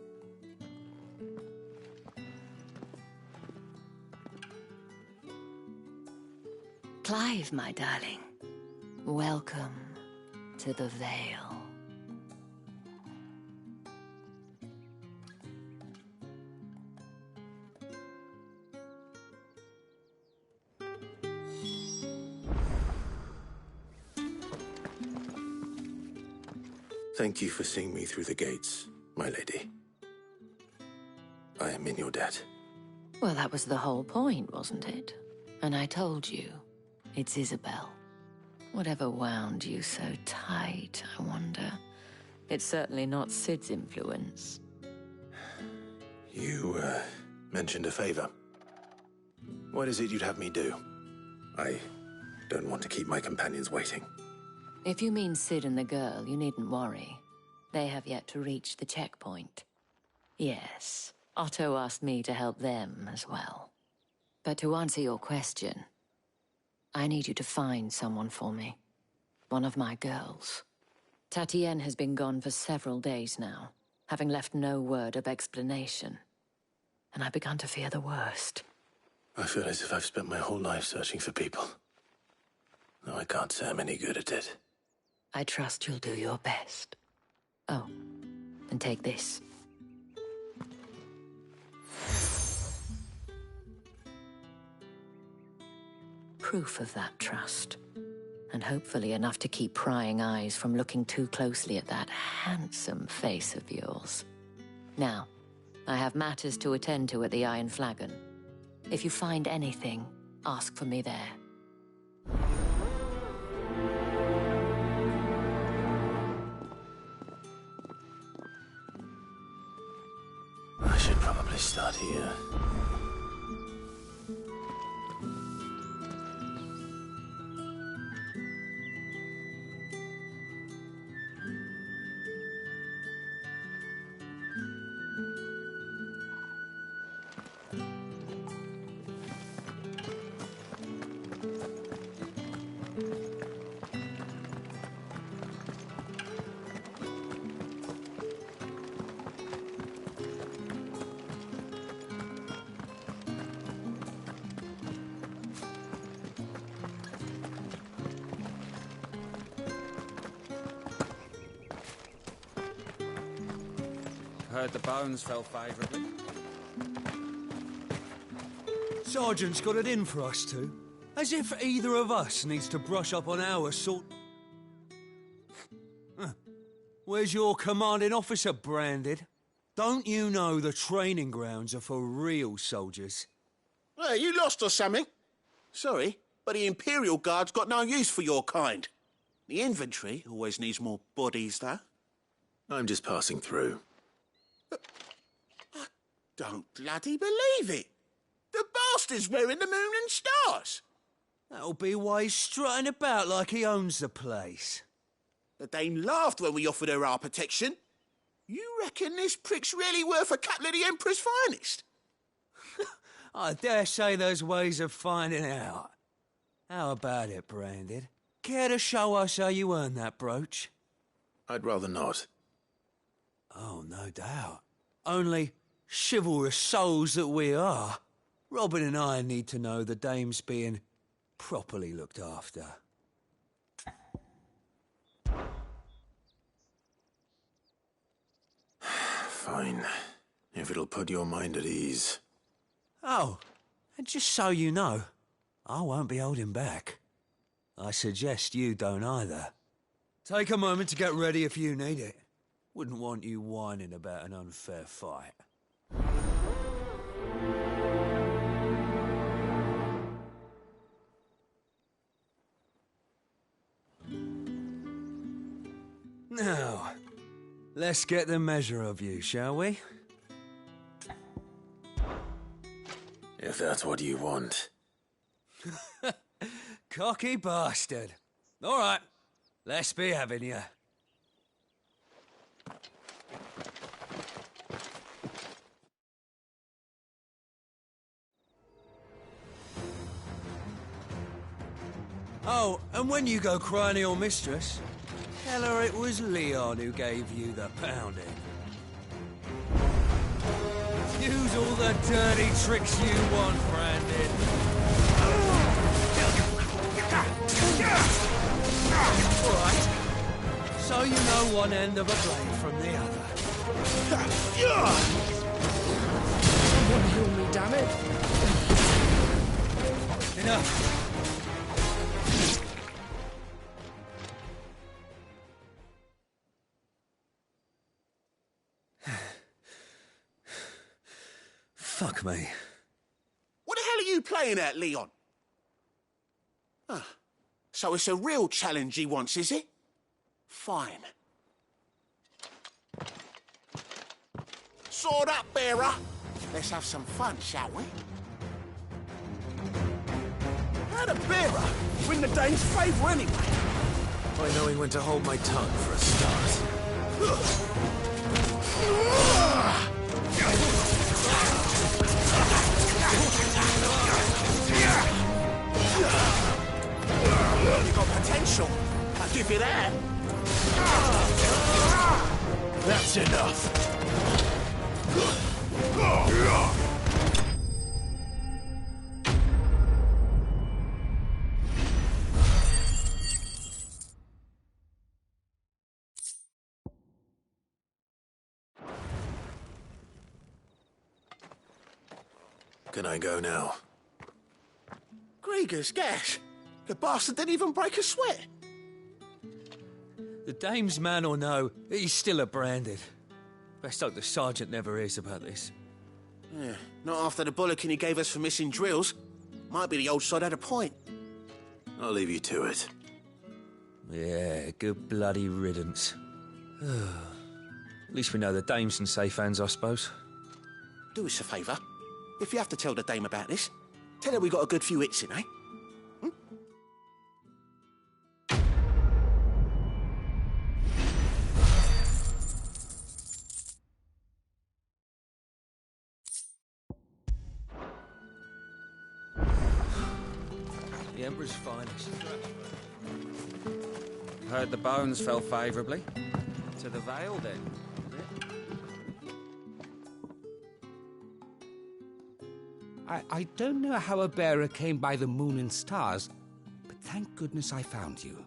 Speaker 9: Clive, my darling. Welcome to the Vale.
Speaker 3: Thank you for seeing me through the gates, my lady. I am in your debt.
Speaker 9: Well, that was the whole point, wasn't it? And I told you, it's Isabel. Whatever wound you so tight, I wonder. It's certainly not Sid's influence.
Speaker 3: You, mentioned a favor. What is it you'd have me do? I don't want to keep my companions waiting.
Speaker 9: If you mean Sid and the girl, you needn't worry. They have yet to reach the checkpoint. Yes, Otto asked me to help them as well. But to answer your question, I need you to find someone for me. One of my girls. Tatienne has been gone for several days now, having left no word of explanation. And I've begun to fear the worst.
Speaker 3: I feel as if I've spent my whole life searching for people. Though I can't say I'm any good at it.
Speaker 9: I trust you'll do your best. Oh, and take this. Proof of that trust. And hopefully enough to keep prying eyes from looking too closely at that handsome face of yours. Now, I have matters to attend to at the Iron Flagon. If you find anything, ask for me there.
Speaker 3: I should probably start here.
Speaker 11: Heard the bones fell favourably.
Speaker 12: Sergeant's got it in for us two. As if either of us needs to brush up on our sort... Huh. Where's your commanding officer, Branded? Don't you know the training grounds are for real soldiers?
Speaker 14: Hey, you lost or something? Sorry, but the Imperial Guard's got no use for your kind. The infantry always needs more bodies, though.
Speaker 3: I'm just passing through.
Speaker 14: I don't bloody believe it. The bastard's wearing the moon and stars.
Speaker 12: That'll be why he's strutting about like he owns the place.
Speaker 14: The Dame laughed when we offered her our protection. You reckon this prick's really worth a couple of the Emperor's finest?
Speaker 12: I dare say there's ways of finding out. How about it, Branded? Care to show us how you earned that brooch?
Speaker 3: I'd rather not.
Speaker 12: Oh, no doubt. Only, chivalrous souls that we are, Robin and I need to know the Dame's being properly looked after.
Speaker 3: Fine. If it'll put your mind at ease.
Speaker 12: Oh, and just so you know, I won't be holding back. I suggest you don't either. Take a moment to get ready if you need it. Wouldn't want you whining about an unfair fight. Now, let's get the measure of you, shall we?
Speaker 3: If that's what you want.
Speaker 12: Cocky bastard. All right, let's be having you. Oh, and when you go crying to your mistress, tell her it was Leon who gave you the pounding. Use all the dirty tricks you want, Brandon. All right. So you know one end of a blade from the other.
Speaker 1: Someone heal me, damn it!
Speaker 12: Enough. Fuck me.
Speaker 14: What the hell are you playing at, Leon? So it's a real challenge he wants, is it? Fine. Sword up, bearer. Let's have some fun, shall we? How'd a bearer win the Dane's favour anyway?
Speaker 3: By knowing when to hold my tongue for a start.
Speaker 14: You got potential. I'll give you that.
Speaker 3: That's enough. Can I go now?
Speaker 14: Grieger's gas. The bastard didn't even break a sweat.
Speaker 12: The Dame's man or no, he's still a Branded. Best hope the Sergeant never hears about this.
Speaker 14: Yeah, not after the bollocking he gave us for missing drills. Might be the old sod had a point.
Speaker 3: I'll leave you to it.
Speaker 12: Yeah, good bloody riddance. At least we know the Dame's in safe hands, I suppose.
Speaker 14: Do us a favour. If you have to tell the Dame about this, tell her we got a good few hits in, eh?
Speaker 12: The Emperor's finest.
Speaker 11: Heard the bones fell favourably. To the Vale, then.
Speaker 23: I don't know how a bearer came by the moon and stars, but thank goodness I found you.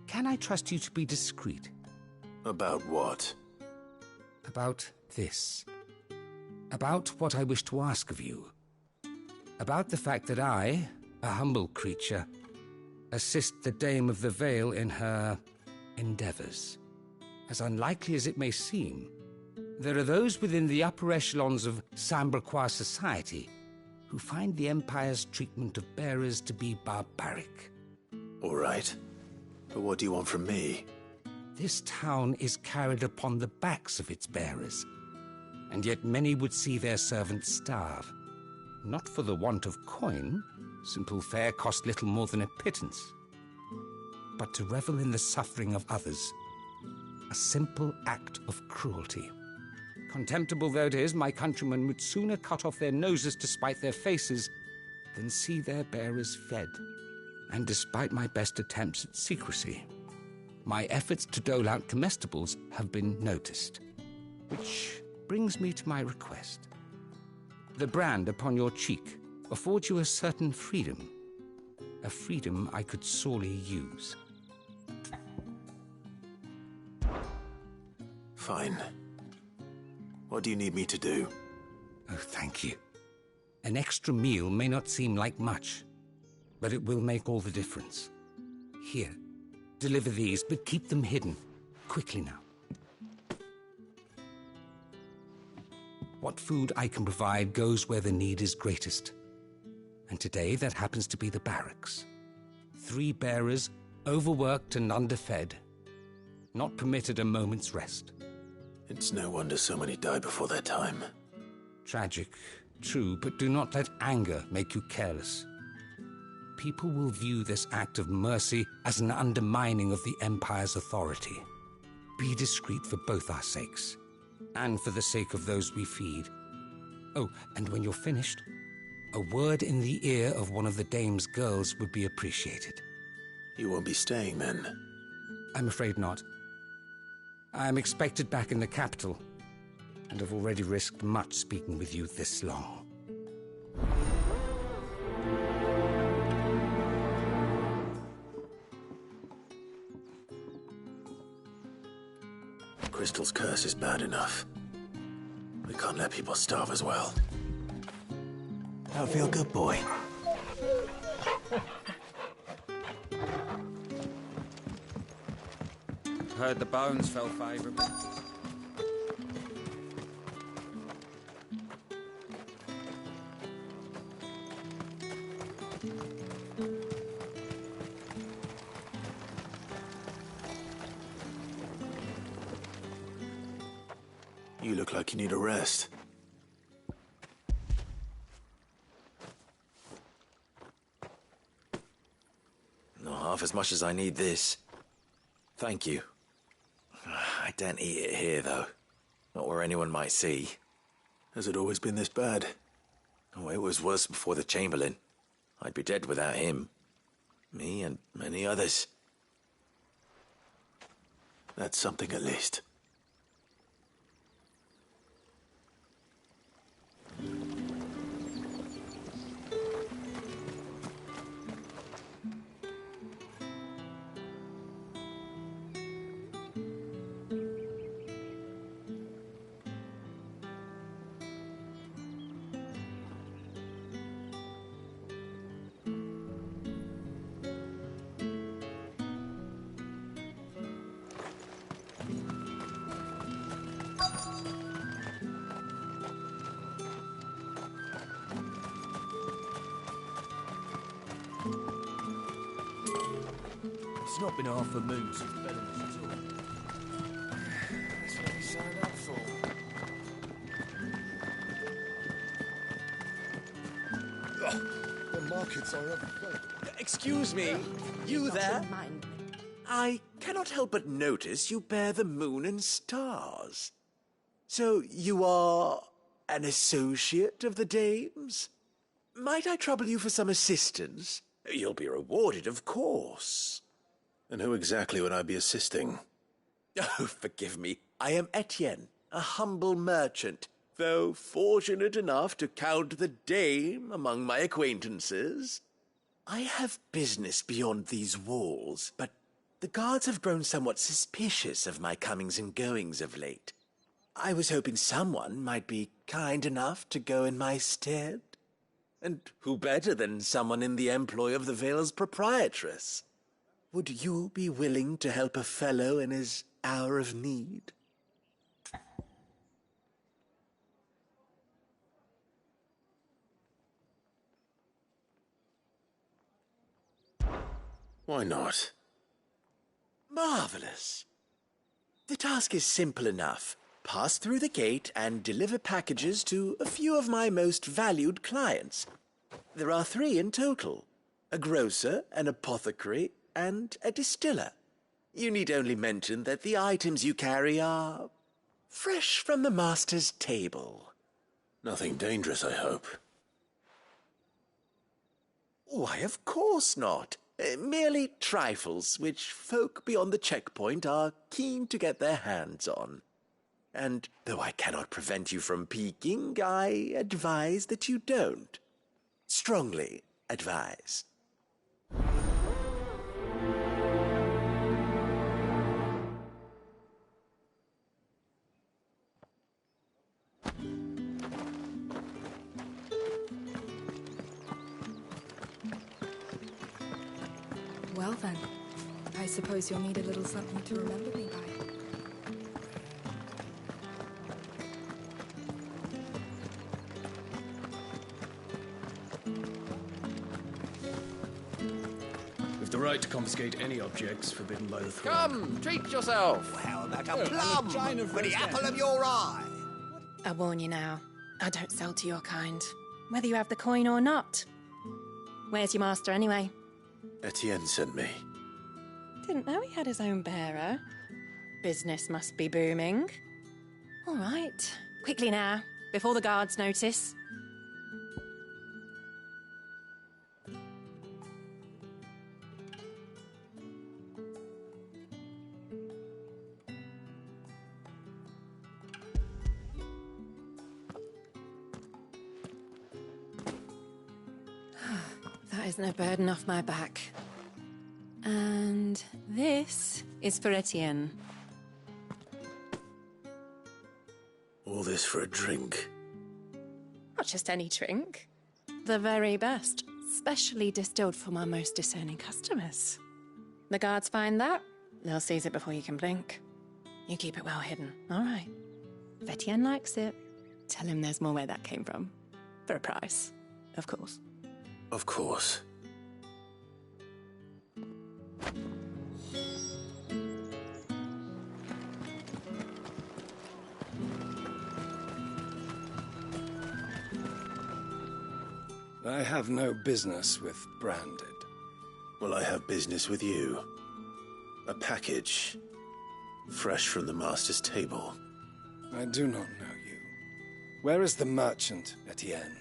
Speaker 23: Can I trust you to be discreet?
Speaker 3: About what?
Speaker 23: About this. About what I wish to ask of you. About the fact that I, a humble creature, assist the Dame of the Vale in her endeavours. As unlikely as it may seem, there are those within the upper echelons of Samberquois society who find the Empire's treatment of bearers to be barbaric.
Speaker 3: All right. But what do you want from me?
Speaker 23: This town is carried upon the backs of its bearers, and yet many would see their servants starve. Not for the want of coin, simple fare cost little more than a pittance, but to revel in the suffering of others, a simple act of cruelty. Contemptible though it is, my countrymen would sooner cut off their noses to spite their faces than see their bearers fed. And despite my best attempts at secrecy, my efforts to dole out comestibles have been noticed. Which brings me to my request. The brand upon your cheek affords you a certain freedom. A freedom I could sorely use.
Speaker 3: Fine. What do you need me to do?
Speaker 23: Oh, thank you. An extra meal may not seem like much, but it will make all the difference. Here, deliver these, but keep them hidden. Quickly now. What food I can provide goes where the need is greatest. And today that happens to be the barracks. 3 bearers, overworked and underfed, not permitted a moment's rest.
Speaker 3: It's no wonder so many die before their time.
Speaker 23: Tragic, true, but do not let anger make you careless. People will view this act of mercy as an undermining of the Empire's authority. Be discreet for both our sakes, and for the sake of those we feed. Oh, and when you're finished, a word in the ear of one of the Dame's girls would be appreciated.
Speaker 3: You won't be staying then?
Speaker 23: I'm afraid not. I am expected back in the capital, and have already risked much speaking with you this long.
Speaker 3: Crystal's curse is bad enough. We can't let people starve as well. Don't feel good, boy.
Speaker 11: Heard the bones fell favourably.
Speaker 3: You look like you need a rest.
Speaker 7: Not half as much as I need this. Thank you. I daren't eat it here, though. Not where anyone might see.
Speaker 3: Has it always been this bad?
Speaker 7: Oh, it was worse before the Chamberlain. I'd be dead without him. Me and many others.
Speaker 3: That's something at least.
Speaker 11: It's not been half a moon since Bellingham at all. That's what he signed up for.
Speaker 1: The markets are up. Excuse me, you there? I cannot help but notice you bear the moon and stars. So you are an associate of the Dame's? Might I trouble you for some assistance? You'll be rewarded, of course.
Speaker 3: And who exactly would I be assisting?
Speaker 1: Oh, forgive me. I am Etienne, a humble merchant, though fortunate enough to count the Dame among my acquaintances. I have business beyond these walls, but the guards have grown somewhat suspicious of my comings and goings of late. I was hoping someone might be kind enough to go in my stead. And who better than someone in the employ of the Vale's proprietress? Would you be willing to help a fellow in his hour of need?
Speaker 3: Why not?
Speaker 1: Marvelous. The task is simple enough. Pass through the gate and deliver packages to a few of my most valued clients. There are 3 in total: a grocer, an apothecary, and a distiller. You need only mention that the items you carry are fresh from the master's table.
Speaker 3: Nothing dangerous, I hope.
Speaker 1: Why, of course not. Merely trifles which folk beyond the checkpoint are keen to get their hands on. And though I cannot prevent you from peeking, I advise that you don't. Strongly advise.
Speaker 6: Well then, I suppose you'll need a little something to remember me by.
Speaker 11: We've the right to confiscate any objects forbidden by the throne.
Speaker 1: Come, treat yourself.
Speaker 13: How about a plum for the apple of your eye?
Speaker 15: I warn you now, I don't sell to your kind, whether you have the coin or not. Where's your master anyway?
Speaker 3: Etienne sent me.
Speaker 15: Didn't know he had his own bearer. Business must be booming. All right, quickly now, before the guards notice. That isn't a burden off my back. And this is for Etienne.
Speaker 3: All this for a drink?
Speaker 15: Not just any drink. The very best, specially distilled for my most discerning customers. The guards find that, they'll seize it before you can blink. You keep it well hidden, all right? If Etienne likes it, tell him there's more where that came from. For a price, of course.
Speaker 3: Of course.
Speaker 11: I have no business with Branded.
Speaker 3: Well, I have business with you. A package. Fresh from the master's table.
Speaker 11: I do not know you. Where is the merchant, Etienne?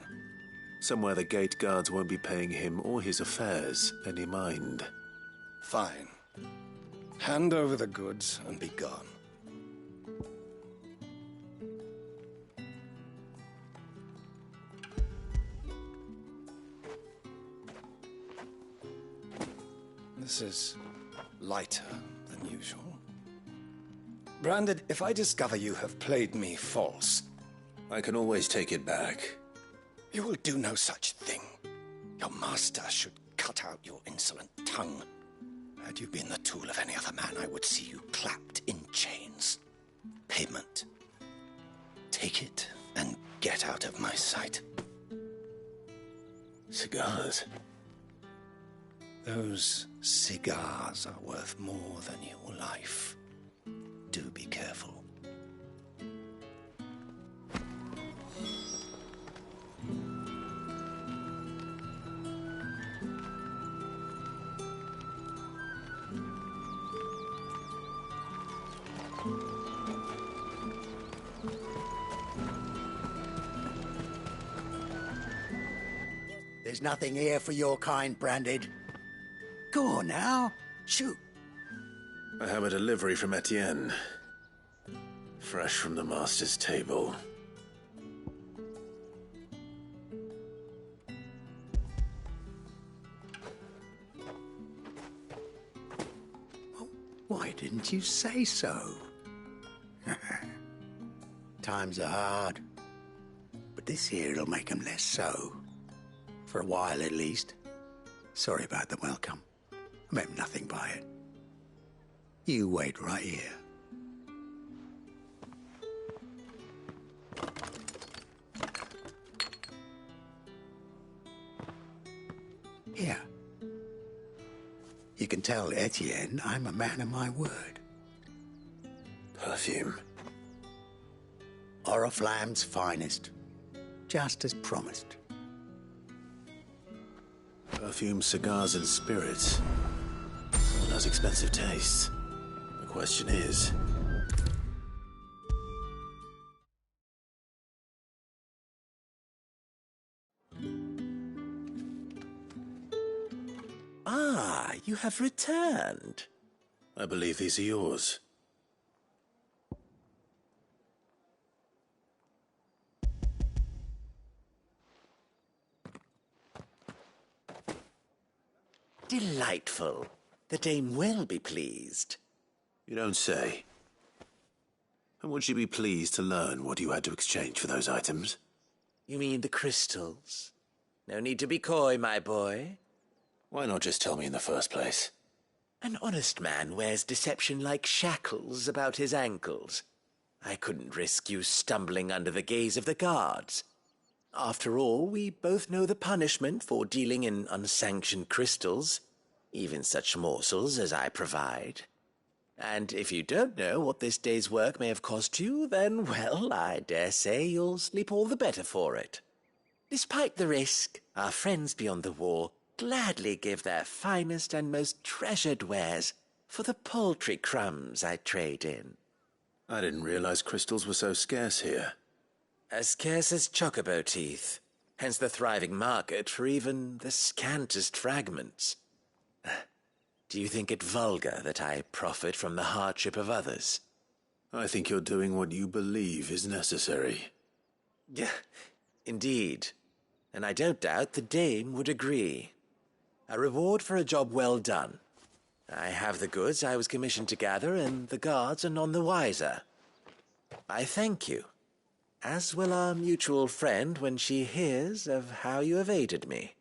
Speaker 3: Somewhere the gate guards won't be paying him or his affairs any mind.
Speaker 11: Fine. Hand over the goods and be gone. This is lighter than usual. Branded, if I discover you have played me false...
Speaker 3: I can always take it back.
Speaker 11: You will do no such thing. Your master should cut out your insolent tongue. Had you been the tool of any other man, I would see you clapped in chains. Payment. Take it and get out of my sight.
Speaker 3: Cigars?
Speaker 11: Those cigars are worth more than your life. Do be careful.
Speaker 13: There's nothing here for your kind, Branded. Go on now. Shoot.
Speaker 3: I have a delivery from Etienne. Fresh from the master's table.
Speaker 13: Why didn't you say so? Times are hard. But this here'll make 'em less so. For a while, at least. Sorry about the welcome. I meant nothing by it. You wait right here. Here. You can tell Etienne I'm a man of my word.
Speaker 3: Perfume.
Speaker 13: Oriflamme's finest. Just as promised.
Speaker 3: Perfume, cigars, and spirits. Someone has expensive tastes. The question is...
Speaker 1: Ah, you have returned.
Speaker 3: I believe these are yours.
Speaker 1: Delightful. The dame will be pleased.
Speaker 3: You don't say. And would she be pleased to learn what you had to exchange for those items?
Speaker 1: You mean the crystals? No need to be coy, my boy.
Speaker 3: Why not just tell me in the first place?
Speaker 1: An honest man wears deception like shackles about his ankles. I couldn't risk you stumbling under the gaze of the guards. After all, we both know the punishment for dealing in unsanctioned crystals, even such morsels as I provide. And if you don't know what this day's work may have cost you, then, well, I dare say you'll sleep all the better for it. Despite the risk, our friends beyond the wall gladly give their finest and most treasured wares for the paltry crumbs I trade in.
Speaker 3: I didn't realize crystals were so scarce here.
Speaker 1: As scarce as chocobo teeth, hence the thriving market for even the scantest fragments. Do you think it vulgar that I profit from the hardship of others?
Speaker 3: I think you're doing what you believe is necessary.
Speaker 1: Yeah, indeed. And I don't doubt the dame would agree. A reward for a job well done. I have the goods I was commissioned to gather, and the guards are none the wiser. I thank you, as will our mutual friend when she hears of how you have aided me.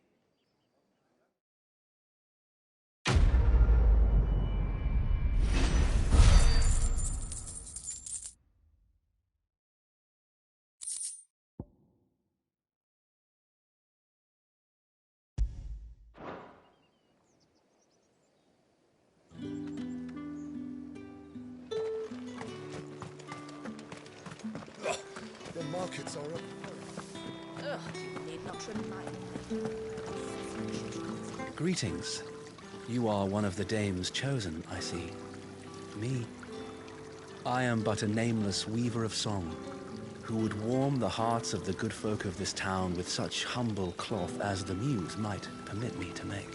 Speaker 5: The markets are up.
Speaker 2: Ugh, you need not remind me.
Speaker 19: Greetings. You are one of the dame's chosen, I see. Me? I am but a nameless weaver of song, who would warm the hearts of the good folk of this town with such humble cloth as the muse might permit me to make.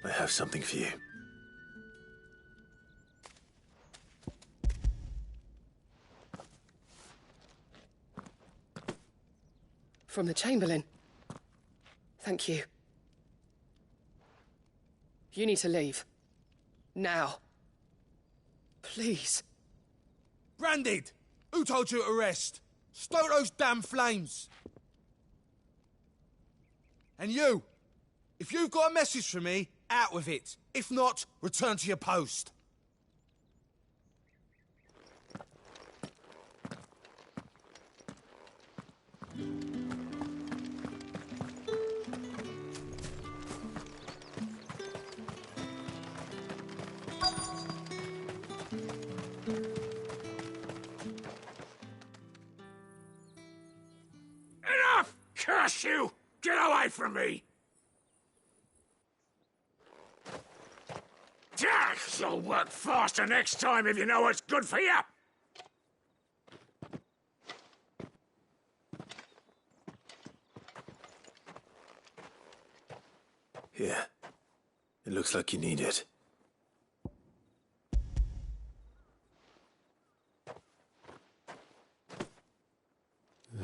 Speaker 3: I have something for you.
Speaker 20: From the Chamberlain. Thank you. You need to leave. Now. Please.
Speaker 24: Branded! Who told you to rest? Stoke those damn flames! And you! If you've got a message for me, out with it. If not, return to your post.
Speaker 16: Enough! Curse you! Get away from me! You'll work faster next time if you know what's good for you!
Speaker 3: Here. It looks like you need it.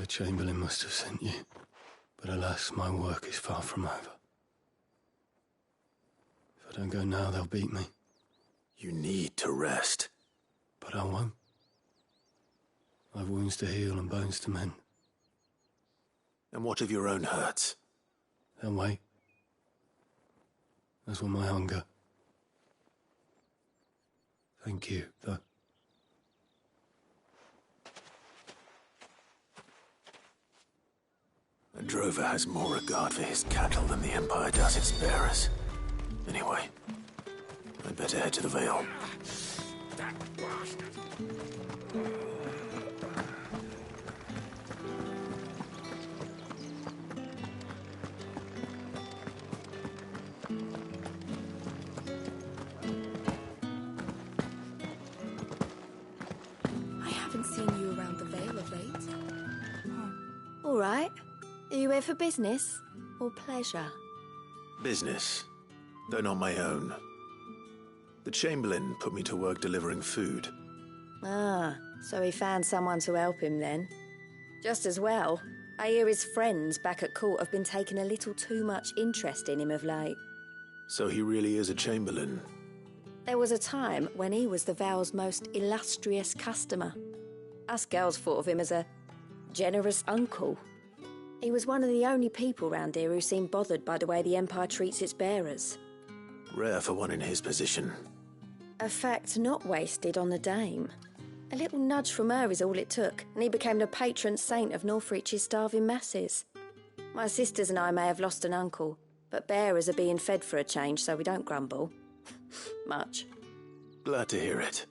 Speaker 4: The Chamberlain must have sent you. But alas, my work is far from over. If I don't go now, they'll beat me.
Speaker 3: You need to rest.
Speaker 4: But I won't. I've wounds to heal and bones to mend.
Speaker 3: And what of your own hurts?
Speaker 4: They'll wait. As will my hunger. Thank you, though.
Speaker 3: A drover has more regard for his cattle than the Empire does its bearers. Anyway, I'd better head to the Vale.
Speaker 16: That bastard!
Speaker 18: I haven't seen you around the Vale of late. All right. Are you here for business or pleasure?
Speaker 3: Business, though not my own. The Chamberlain put me to work delivering food.
Speaker 18: Ah, so he found someone to help him then. Just as well. I hear his friends back at court have been taking a little too much interest in him of late.
Speaker 3: So he really is a Chamberlain.
Speaker 18: There was a time when he was the Vale's most illustrious customer. Us girls thought of him as a generous uncle. He was one of the only people round here who seemed bothered by the way the Empire treats its bearers.
Speaker 3: Rare for one in his position.
Speaker 18: A fact not wasted on the Dame. A little nudge from her is all it took, and he became the patron saint of Northreach's starving masses. My sisters and I may have lost an uncle, but bearers are being fed for a change, so we don't grumble. Much.
Speaker 3: Glad to hear it.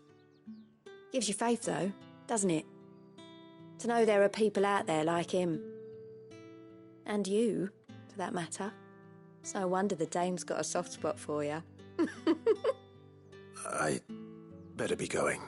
Speaker 18: Gives you faith, though, doesn't it? To know there are people out there like him. And you, for that matter. It's no wonder the Dame's got a soft spot for you.
Speaker 3: I better be going.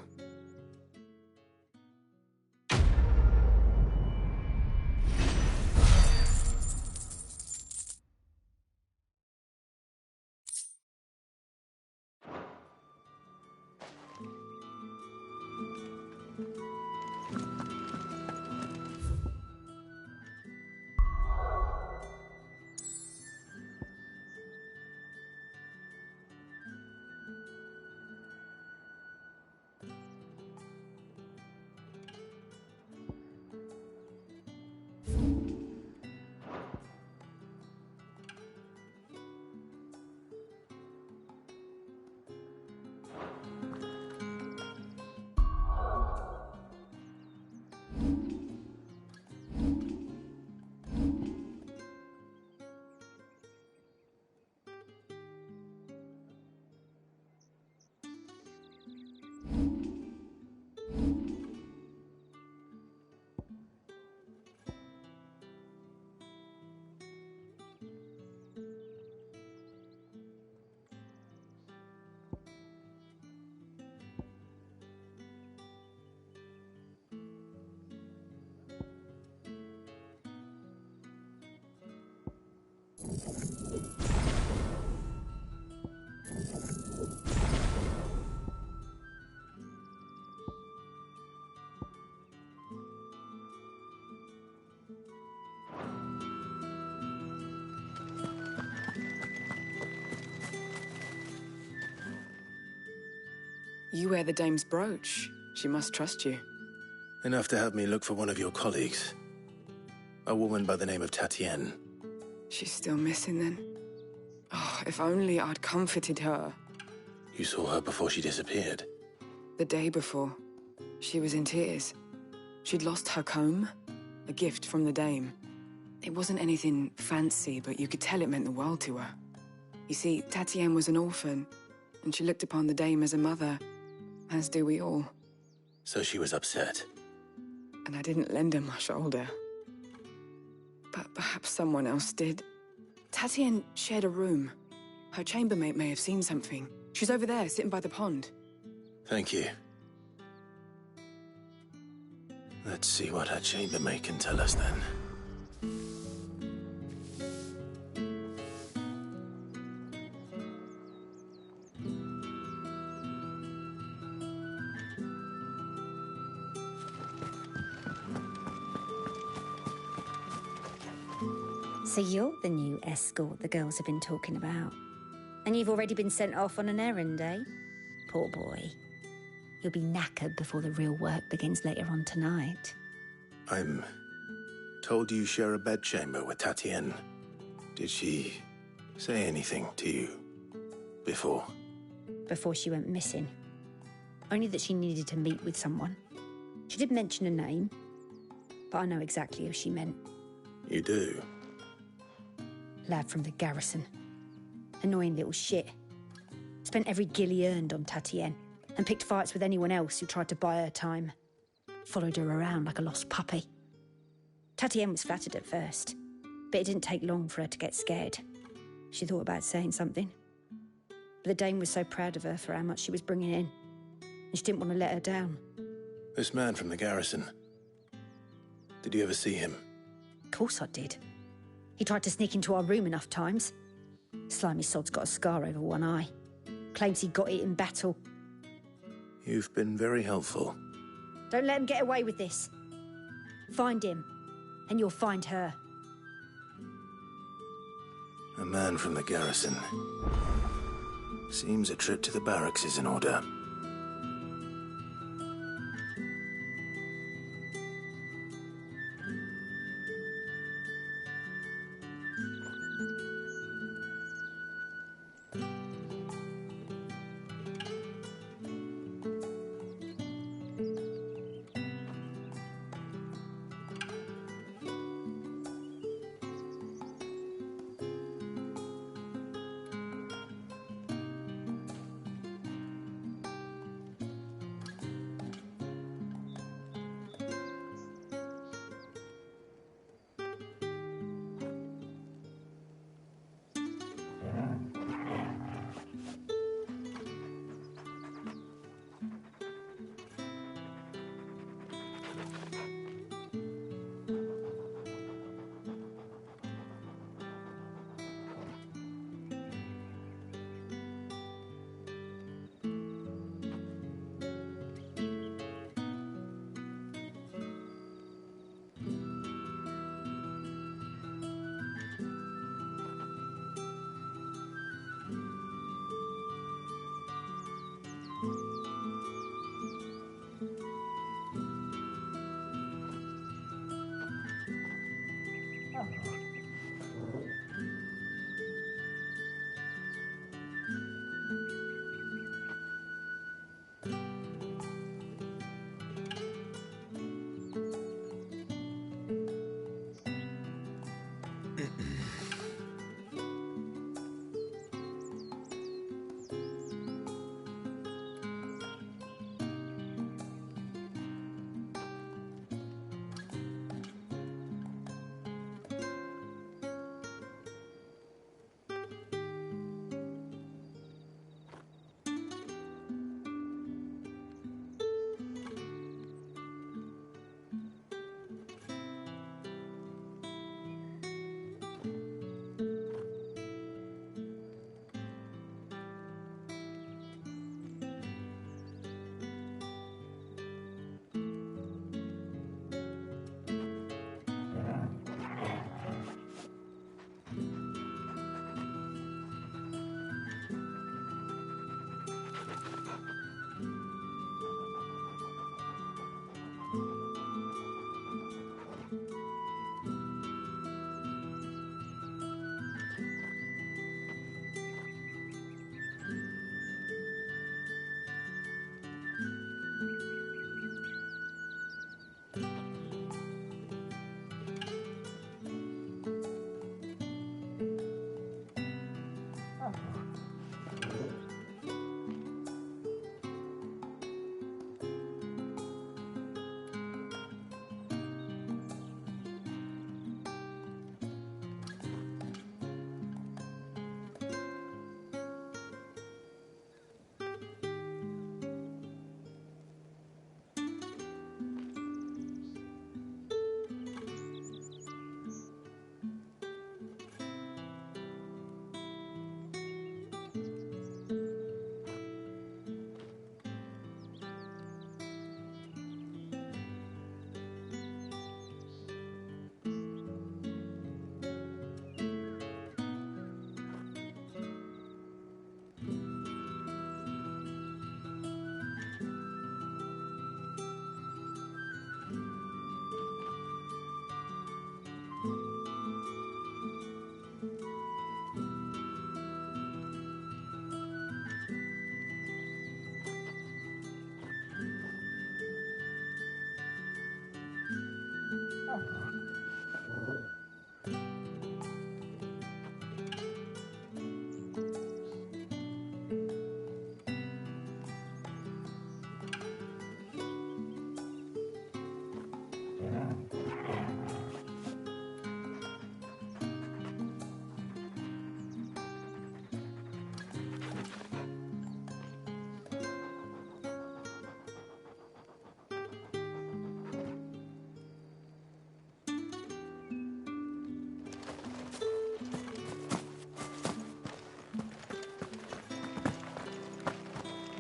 Speaker 21: You wear the Dame's brooch. She must trust you.
Speaker 3: Enough to have me look for one of your colleagues. A woman by the name of Tatienne.
Speaker 21: She's still missing then. Oh, if only I'd comforted her.
Speaker 3: You saw her before she disappeared.
Speaker 21: The day before, she was in tears. She'd lost her comb, a gift from the Dame. It wasn't anything fancy, but you could tell it meant the world to her. You see, Tatienne was an orphan, and she looked upon the Dame as a mother, as do we all.
Speaker 3: So she was upset.
Speaker 21: And I didn't lend her my shoulder. But perhaps someone else did. Tatienne shared a room. Her chambermaid may have seen something. She's over there, sitting by the pond.
Speaker 3: Thank you. Let's see what her chambermaid can tell us then.
Speaker 2: So you're the new escort the girls have been talking about. And you've already been sent off on an errand, eh? Poor boy. You'll be knackered before the real work begins later on tonight.
Speaker 3: I'm told you share a bedchamber with Tatienne. Did she say anything to you before?
Speaker 2: Before she went missing. Only that she needed to meet with someone. She did mention a name, but I know exactly who she meant.
Speaker 3: You do?
Speaker 2: Lad from the garrison. Annoying little shit. Spent every guil he earned on Tatienne and picked fights with anyone else who tried to buy her time. Followed her around like a lost puppy. Tatienne was flattered at first, but it didn't take long for her to get scared. She thought about saying something. But the dame was so proud of her for how much she was bringing in, and she didn't want to let her down.
Speaker 3: This man from the garrison. Did you ever see him?
Speaker 2: Of course I did. He tried to sneak into our room enough times. Slimy sod's got a scar over one eye. Claims he got it in battle.
Speaker 3: You've been very helpful.
Speaker 2: Don't let him get away with this. Find him, and you'll find her.
Speaker 3: A man from the garrison. Seems a trip to the barracks is in order.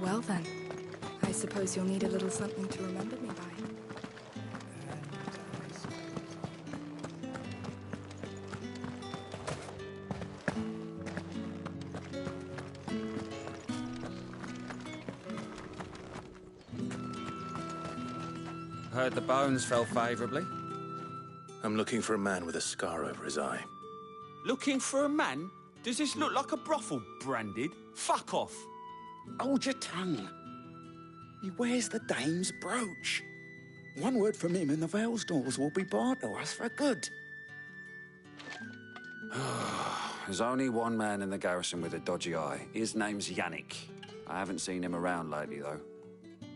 Speaker 6: Well then, I suppose you'll need a little something to remember me by.
Speaker 8: Heard the bones fell favourably.
Speaker 3: I'm looking for a man with a scar over his eye.
Speaker 12: Looking for a man? Does this look like a brothel, Branded? Fuck off!
Speaker 11: Hold your tongue. He wears the dame's brooch. One word from him and the Vale's doors will be barred to us for good.
Speaker 8: There's only one man in the garrison with a dodgy eye. His name's Yannick. I haven't seen him around lately, though.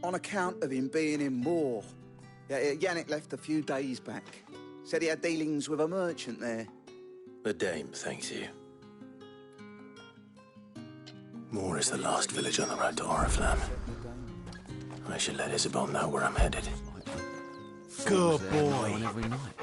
Speaker 10: On account of him being in war. Yeah, Yannick left a few days back. Said he had dealings with a merchant there.
Speaker 3: The dame thanks you. Moor is the last village on the road to Oriflamme. I should let Isabel know where I'm headed.
Speaker 12: Good boy.
Speaker 8: Every night.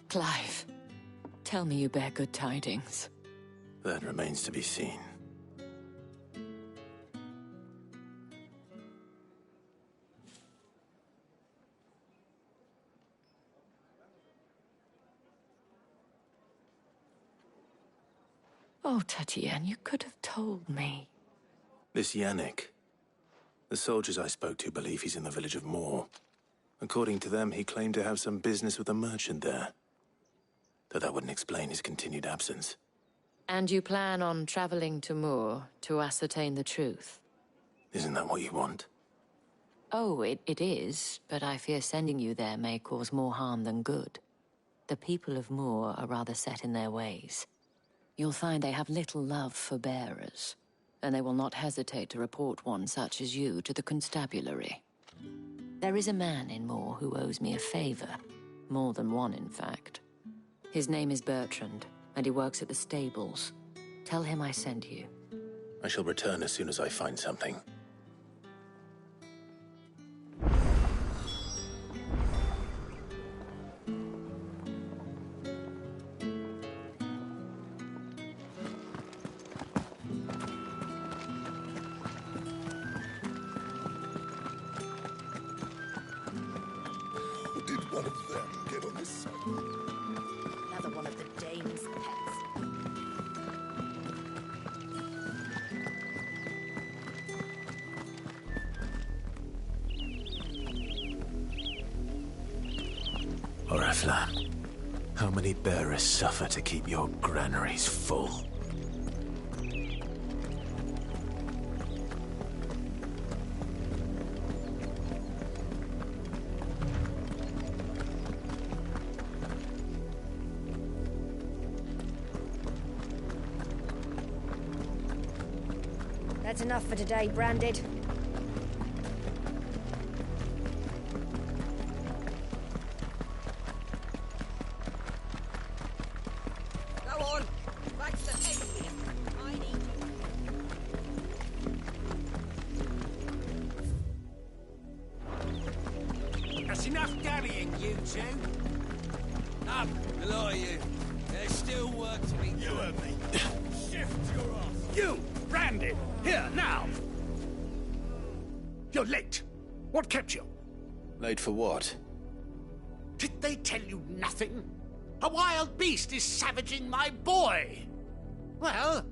Speaker 9: Clive, tell me you bear good tidings.
Speaker 3: That remains to be seen.
Speaker 9: Oh, Tatienne, you could have told me.
Speaker 3: This Yannick. The soldiers I spoke to believe he's in the village of Moor. According to them, he claimed to have some business with a merchant there. Though that wouldn't explain his continued absence.
Speaker 9: And you plan on traveling to Moor to ascertain the truth?
Speaker 3: Isn't that what you want?
Speaker 9: Oh, it is, but I fear sending you there may cause more harm than good. The people of Moor are rather set in their ways. You'll find they have little love for bearers, and they will not hesitate to report one such as you to the constabulary. There is a man in Moor who owes me a favor. More than one, in fact. His name is Bertrand, and he works at the stables. Tell him I sent you.
Speaker 3: I shall return as soon as I find something.
Speaker 5: Did one of them get on this side?
Speaker 2: Another one of the dame's pets.
Speaker 3: Oriflamme, how many bearers suffer to keep your granaries full?
Speaker 2: That's enough for today, Branded.
Speaker 20: Go on! Back to the table. I need you.
Speaker 12: That's enough dallying, you two. Up, the lot of you. There's still work to be done. You and me. Shift your ass.
Speaker 11: You! Branded! Here, now! You're late. What kept you?
Speaker 3: Late for what?
Speaker 11: Did they tell you nothing? A wild beast is savaging my boy! Well,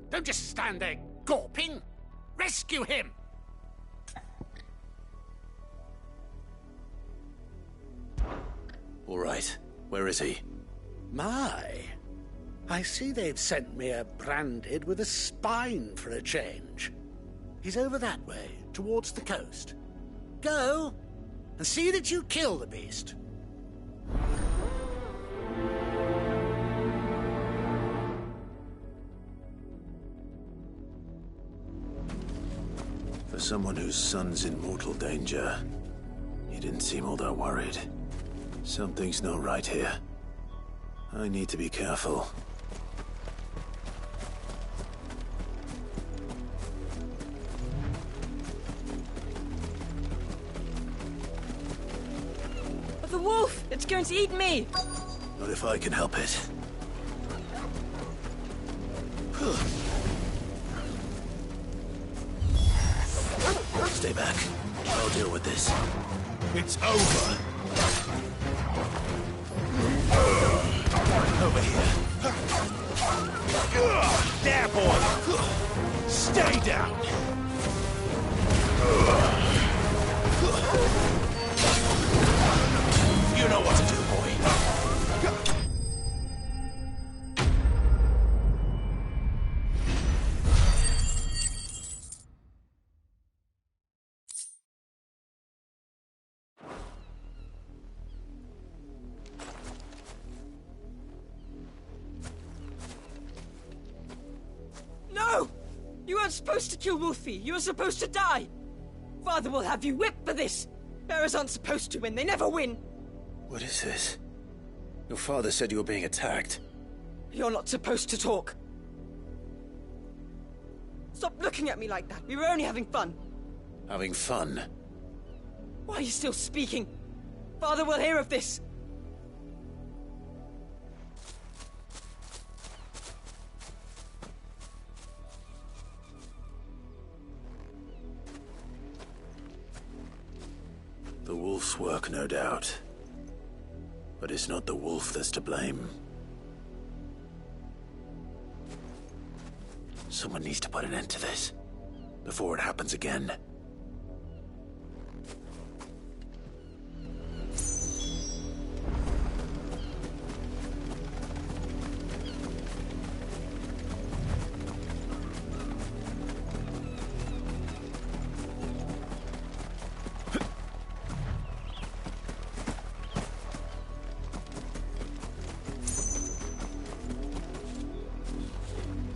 Speaker 11: don't just stand there gawping. Rescue him!
Speaker 3: All right. Where is he?
Speaker 11: My, I see they've sent me a Branded with a spine for a change. He's over that way, towards the coast. Go, and see that you kill the beast.
Speaker 3: For someone whose son's in mortal danger, he didn't seem all that worried. Something's not right here. I need to be careful.
Speaker 6: The wolf! It's going to eat me!
Speaker 3: Not if I can help it. Stay back. I'll deal with this.
Speaker 12: It's over.
Speaker 3: Over here.
Speaker 12: There, boy! Stay down!
Speaker 3: You know what to do, boy.
Speaker 6: No! You weren't supposed to kill Wolfie. You were supposed to die. Father will have you whipped for this. Bearers aren't supposed to win. They never win.
Speaker 3: What is this? Your father said you were being attacked.
Speaker 6: You're not supposed to talk. Stop looking at me like that. We were only having fun.
Speaker 3: Having fun?
Speaker 6: Why are you still speaking? Father will hear of this.
Speaker 3: wolf's work, no doubt. But it's not the wolf that's to blame. Someone needs to put an end to this, before it happens again.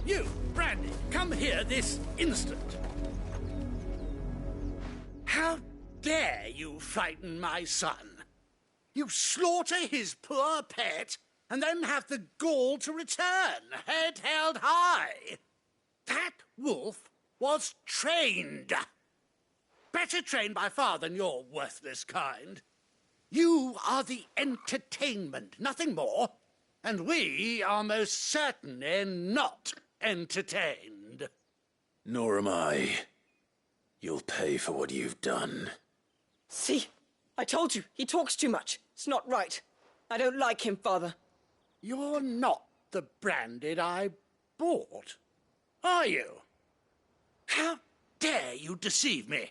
Speaker 14: You, Brandy, come here this instant. How dare you frighten my son? You slaughter his poor pet and then have the gall to return, head held high. That wolf was trained. Better trained by far than your worthless kind. You are the entertainment, nothing more. And we are most certainly not entertained.
Speaker 3: Nor am I. You'll pay for what you've done.
Speaker 20: See? I told you, he talks too much. It's not right. I don't like him, Father.
Speaker 14: You're not the Branded I bought, are you? How dare you deceive me?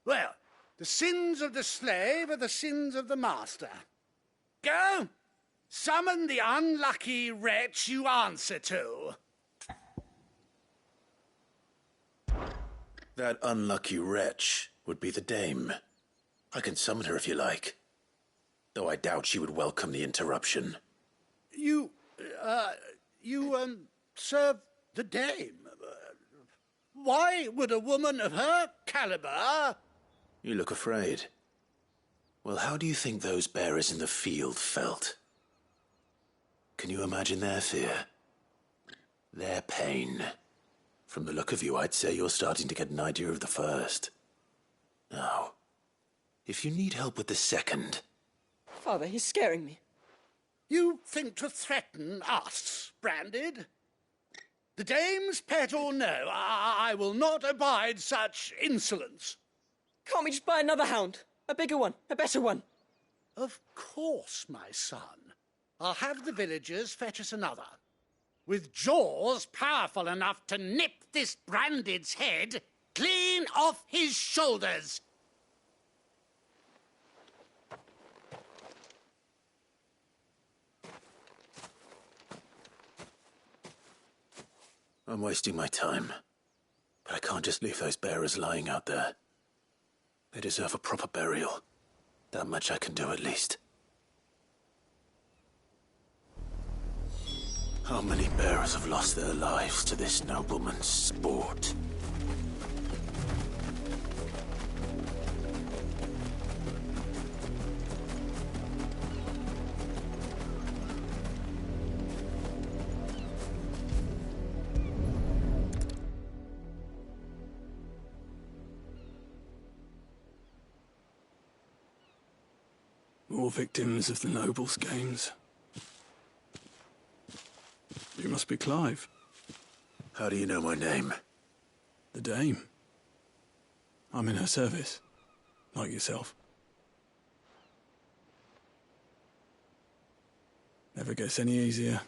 Speaker 14: Well, the sins of the slave are the sins of the master. Go! Summon the unlucky wretch you answer to.
Speaker 3: That unlucky wretch would be the dame. I can summon her if you like. Though I doubt she would welcome the interruption.
Speaker 14: You serve the dame. Why would a woman of her caliber...
Speaker 3: You look afraid. Well, how do you think those bearers in the field felt? Can you imagine their fear? Their pain? From the look of you, I'd say you're starting to get an idea of the first. Now, if you need help with the second...
Speaker 20: Father, he's scaring me.
Speaker 14: You think to threaten us, Branded? The dame's pet or no, I will not abide such insolence.
Speaker 20: Can't we just buy another hound? A bigger one, a better one.
Speaker 14: Of course, my son. I'll have the villagers fetch us another. With jaws powerful enough to nip this Branded's head clean off his shoulders.
Speaker 3: I'm wasting my time. But I can't just leave those bearers lying out there. They deserve a proper burial. That much I can do at least. How many bearers have lost their lives to this nobleman's sport?
Speaker 4: More victims of the nobles' games. You must be Clive.
Speaker 3: How do you know my name?
Speaker 4: The Dame. I'm in her service, like yourself. Never gets any easier,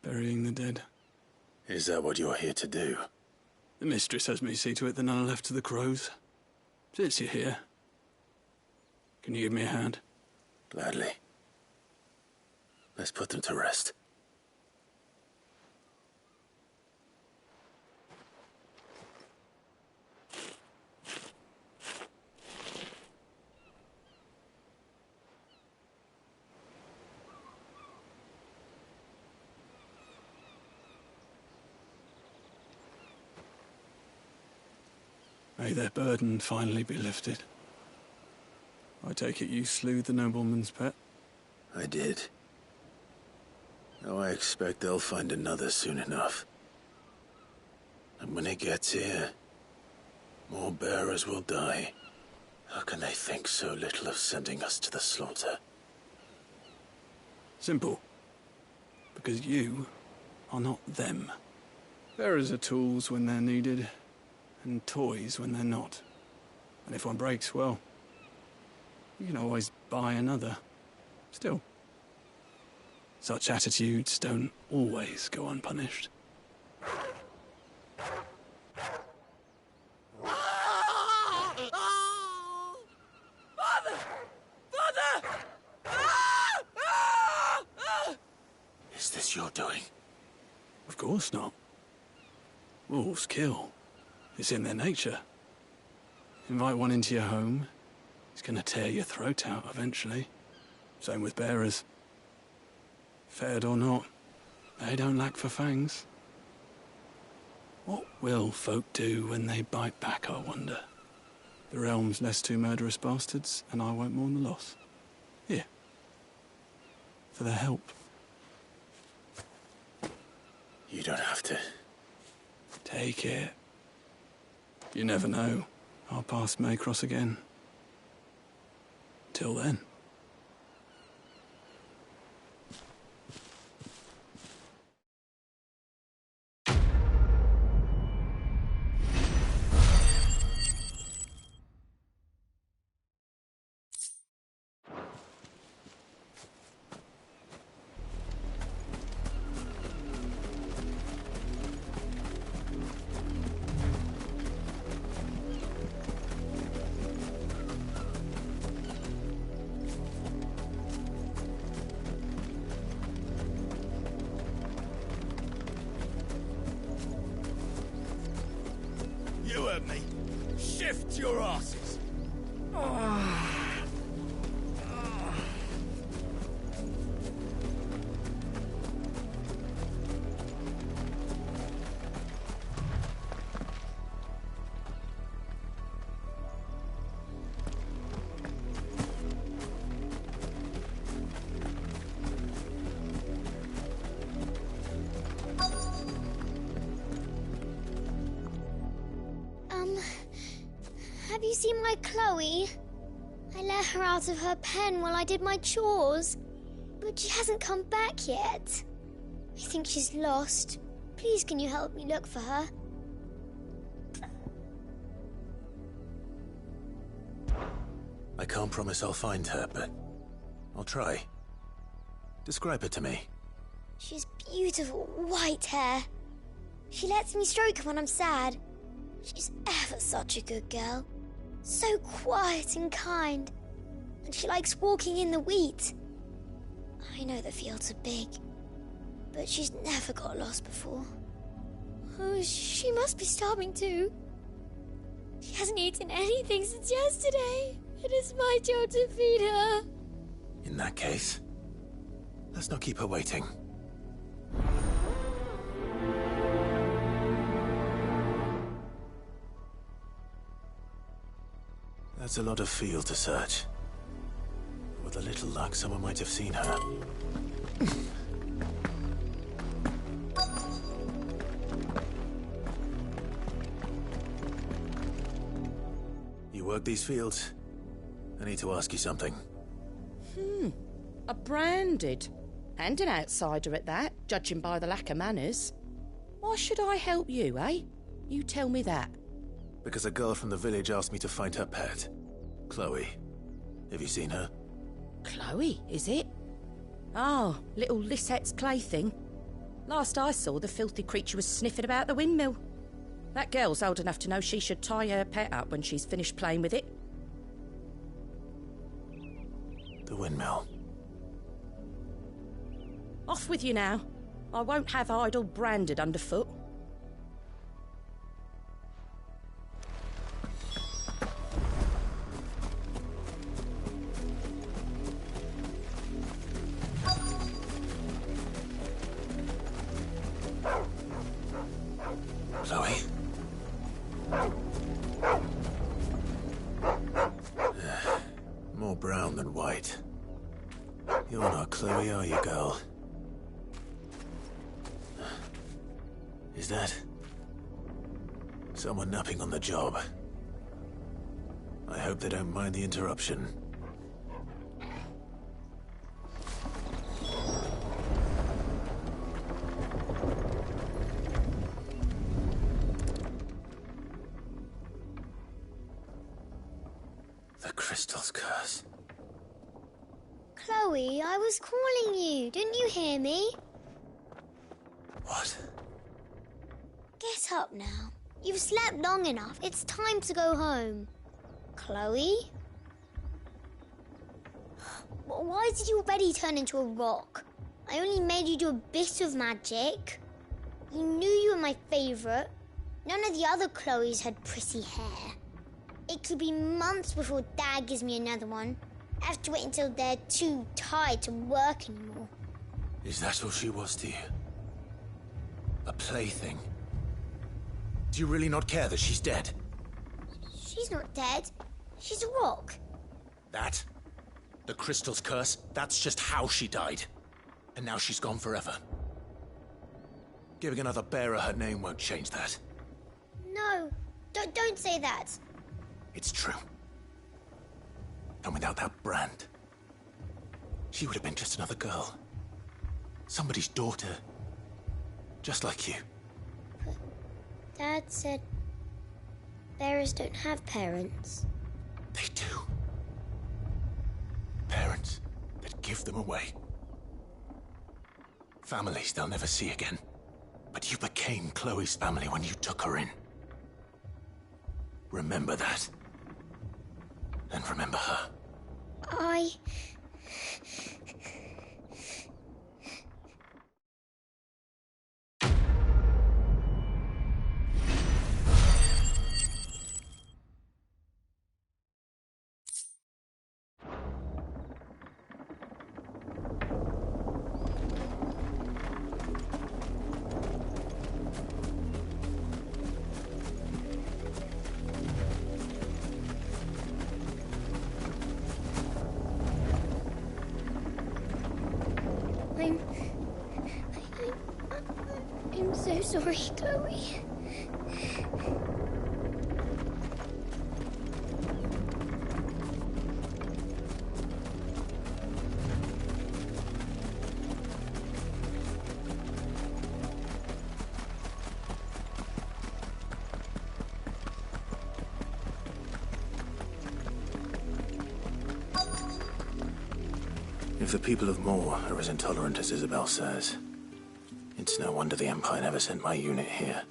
Speaker 4: burying the dead.
Speaker 3: Is that what you're here to do?
Speaker 4: The mistress has me see to it that none are left to the crows. Since you're here, can you give me a hand?
Speaker 3: Gladly. Let's put them to rest.
Speaker 4: May their burden finally be lifted. I take it you slew the nobleman's pet?
Speaker 3: I did. Now I expect they'll find another soon enough. And when it gets here, more bearers will die. How can they think so little of sending us to the slaughter?
Speaker 4: Simple. Because you are not them. Bearers are tools when they're needed, and toys when they're not. And if one breaks, well, You can always buy another. Still, such attitudes don't always go unpunished.
Speaker 14: Father! Father!
Speaker 3: Is this your doing?
Speaker 4: Of course not. Wolves kill. It's in their nature. Invite one into your home, he's gonna tear your throat out eventually. Same with bearers. Fed or not, they don't lack for fangs. What will folk do when they bite back, I wonder? The realm's less two murderous bastards, and I won't mourn the loss. Here. For their help.
Speaker 3: You don't have to.
Speaker 4: Take it. You never know. Our paths may cross again. Till then.
Speaker 14: You heard me. Shift your asses.
Speaker 7: Have you seen my Chloe? I let her out of her pen while I did my chores, but she hasn't come back yet. I think she's lost. Please, can you help me look for her?
Speaker 3: I can't promise I'll find her, but I'll try. Describe her to me.
Speaker 7: She's beautiful white hair. She lets me stroke her when I'm sad. She's ever such a good girl. So quiet and kind. And she likes walking in the wheat. I know the fields are big, but she's never got lost before. Oh, she must be starving too. She hasn't eaten anything since yesterday. It is my job to feed her.
Speaker 3: In that case, let's not keep her waiting. That's a lot of field to search. With a little luck, someone might have seen her. You work these fields? I need to ask you something.
Speaker 17: A branded. And an outsider at that, judging by the lack of manners. Why should I help you, eh? You tell me that.
Speaker 3: Because a girl from the village asked me to find her pet. Chloe. Have you seen her?
Speaker 17: Chloe, is it? Oh, little Lisette's plaything. Last I saw, the filthy creature was sniffing about the windmill. That girl's old enough to know she should tie her pet up when she's finished playing with it.
Speaker 3: The windmill.
Speaker 17: Off with you now. I won't have idle branded underfoot.
Speaker 3: Chloe? More brown than white. You're not Chloe, are you, girl? Is that someone napping on the job? I hope they don't mind the interruption. The crystal's curse.
Speaker 7: Chloe, I was calling you. Didn't you hear me?
Speaker 3: What?
Speaker 7: Get up now. You've slept long enough. It's time to go home. Chloe? Why did you already turn into a rock? I only made you do a bit of magic. You knew you were my favourite. None of the other Chloes had pretty hair. It could be months before Dad gives me another one. I have to wait until they're too tired to work anymore.
Speaker 3: Is that all she was to you? A plaything? Do you really not care that she's dead?
Speaker 7: She's not dead. She's a rock.
Speaker 3: That? The crystal's curse? That's just how she died. And now she's gone forever. Giving another bearer her name won't change that.
Speaker 7: No, don't say that.
Speaker 3: It's true. And without that brand, she would have been just another girl. Somebody's daughter. Just like you.
Speaker 7: Dad said bearers don't have parents.
Speaker 3: They do. Parents that give them away. Families they'll never see again. But you became Chloe's family when you took her in. Remember that. And remember her.
Speaker 7: I'm so sorry, Chloe.
Speaker 3: If the people of Moor are as intolerant as Isabel says, it's no wonder the Empire never sent my unit here.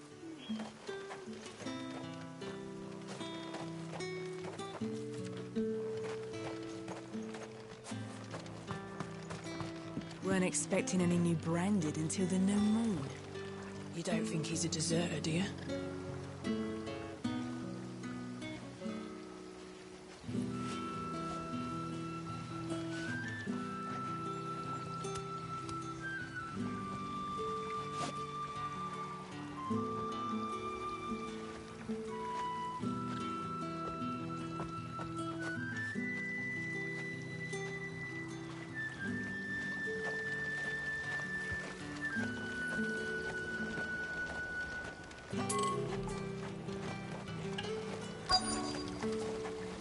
Speaker 13: Weren't expecting any new branded until the new moon.
Speaker 20: You don't think he's a deserter, do you?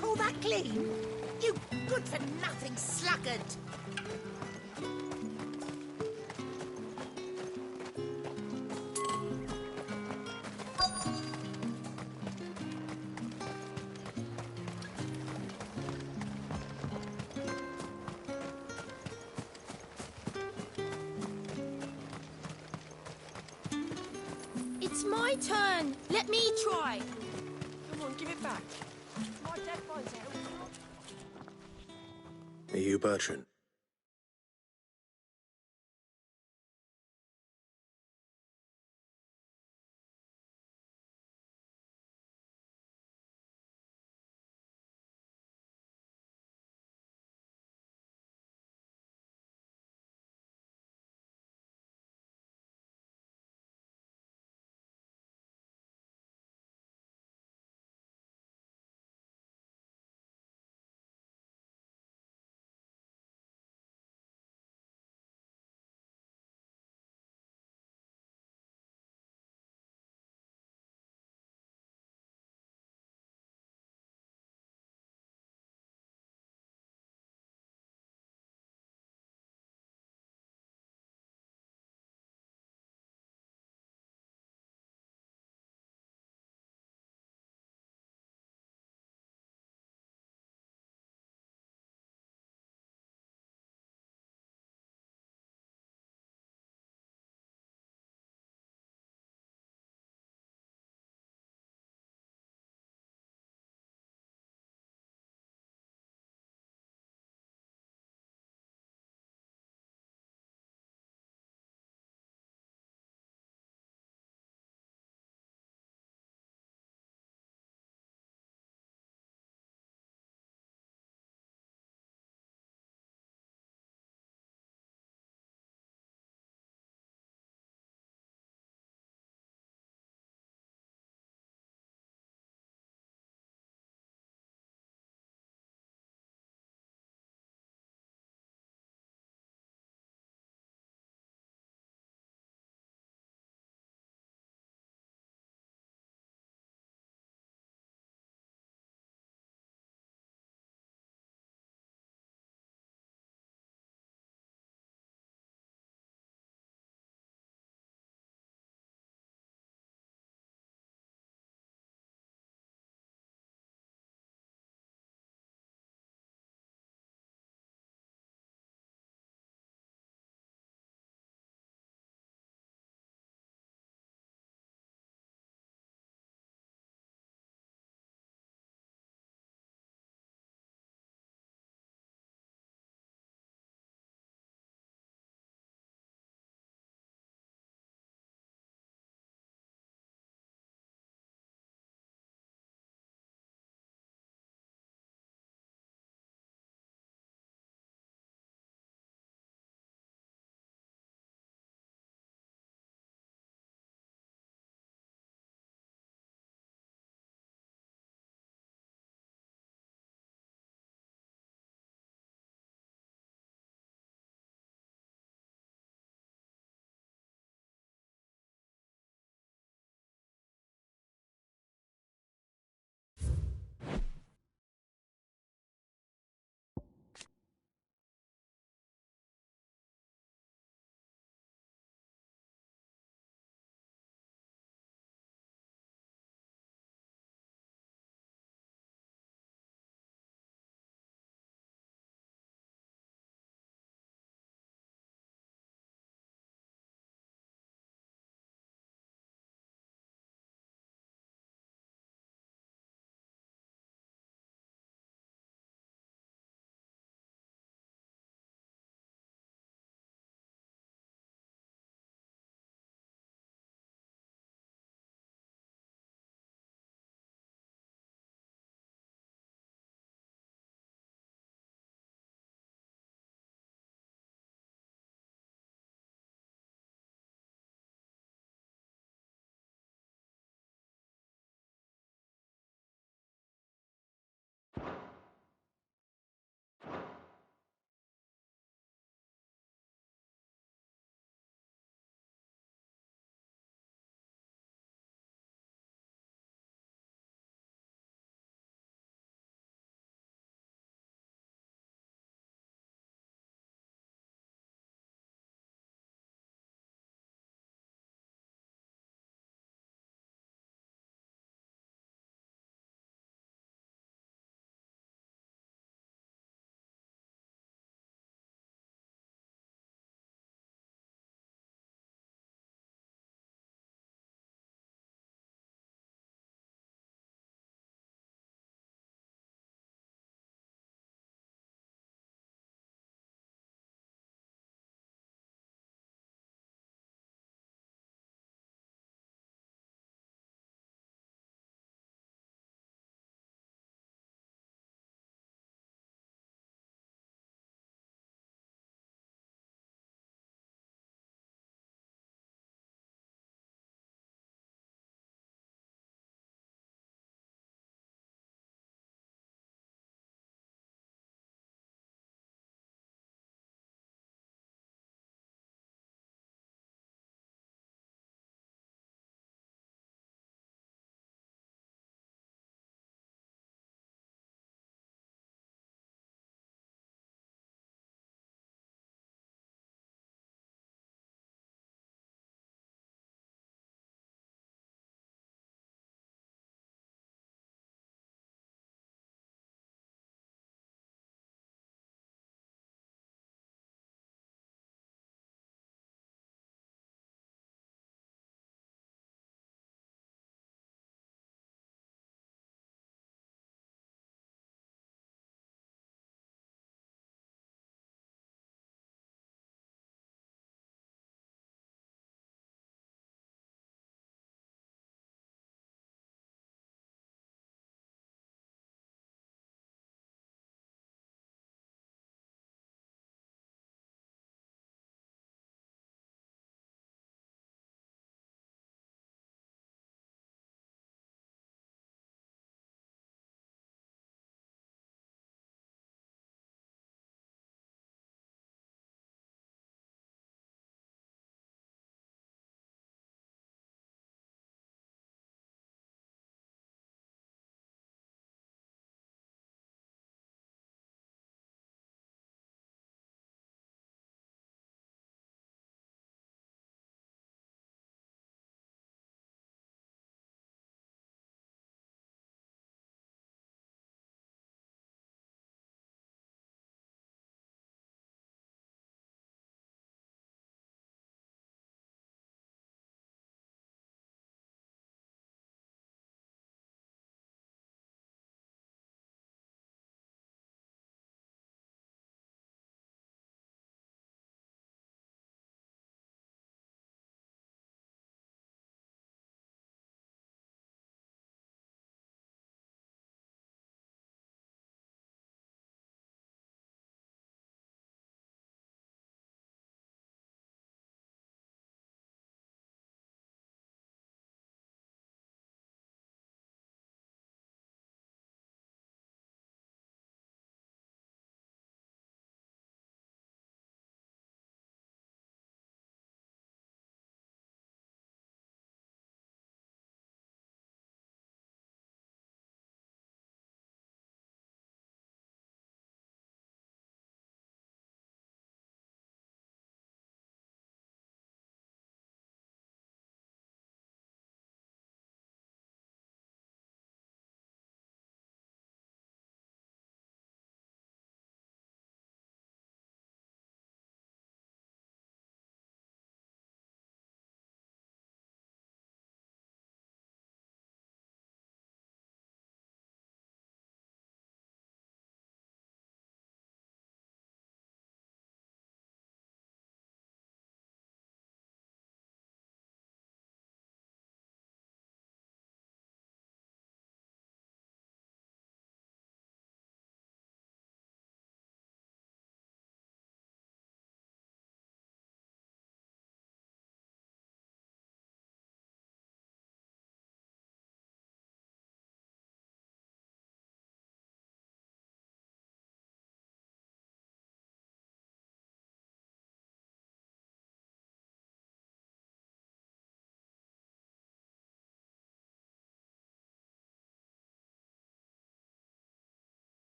Speaker 14: Call that clean? You good-for-nothing sluggard!
Speaker 6: It's my turn. Let me try. Come on, give it back. My dad finds out.
Speaker 3: Are you Bertrand?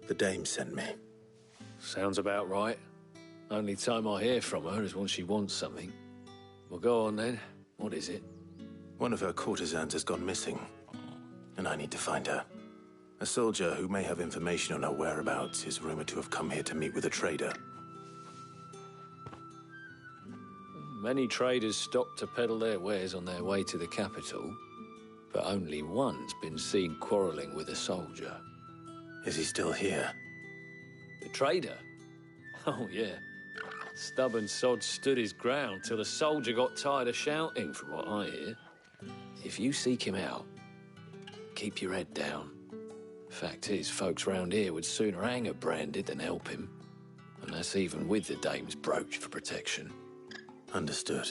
Speaker 3: The dame sent me.
Speaker 1: Sounds about right. Only time I hear from her is when she wants something. Well, go on then. What is it?
Speaker 3: One of her courtesans has gone missing, and I need to find her. A soldier who may have information on her whereabouts is rumored to have come here to meet with a trader.
Speaker 1: Many traders stop to peddle their wares on their way to the capital, but only one's been seen quarrelling with a soldier.
Speaker 3: Is he still here?
Speaker 1: The trader? Oh, yeah. Stubborn sod stood his ground till the soldier got tired of shouting, from what I hear. If you seek him out, keep your head down. Fact is, folks round here would sooner hang a branded than help him. And that's even with the dame's brooch for protection.
Speaker 3: Understood.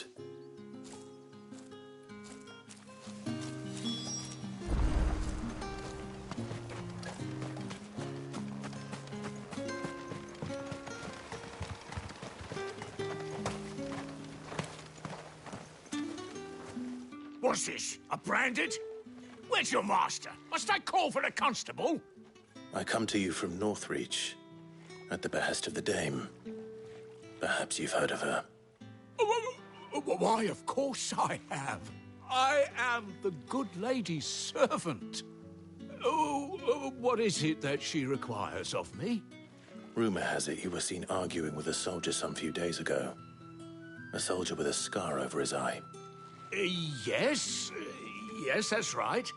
Speaker 14: What's this? A branded? Where's your master? Must I call for a constable?
Speaker 3: I come to you from Northreach, at the behest of the dame. Perhaps you've heard of her.
Speaker 14: Why, of course I have. I am the good lady's servant. What is it that she requires of me?
Speaker 3: Rumor has it you were seen arguing with a soldier some few days ago. A soldier with a scar over his eye.
Speaker 14: Yes, that's right.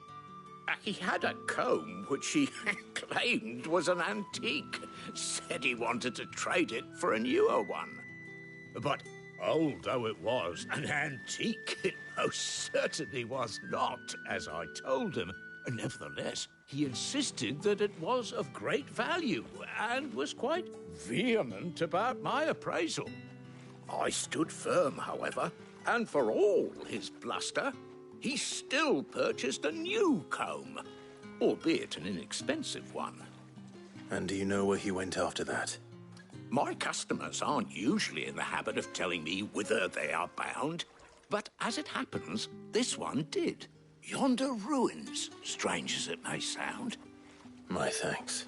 Speaker 14: He had a comb which he claimed was an antique. Said he wanted to trade it for a newer one. But old though it was, an antique it most certainly was not, as I told him. Nevertheless, he insisted that it was of great value and was quite vehement about my appraisal. I stood firm, however, and for all his bluster, he still purchased a new comb, albeit an inexpensive one.
Speaker 3: And do you know where he went after that?
Speaker 14: My customers aren't usually in the habit of telling me whither they are bound, but as it happens, this one did. Yonder ruins, strange as it may sound.
Speaker 3: My thanks.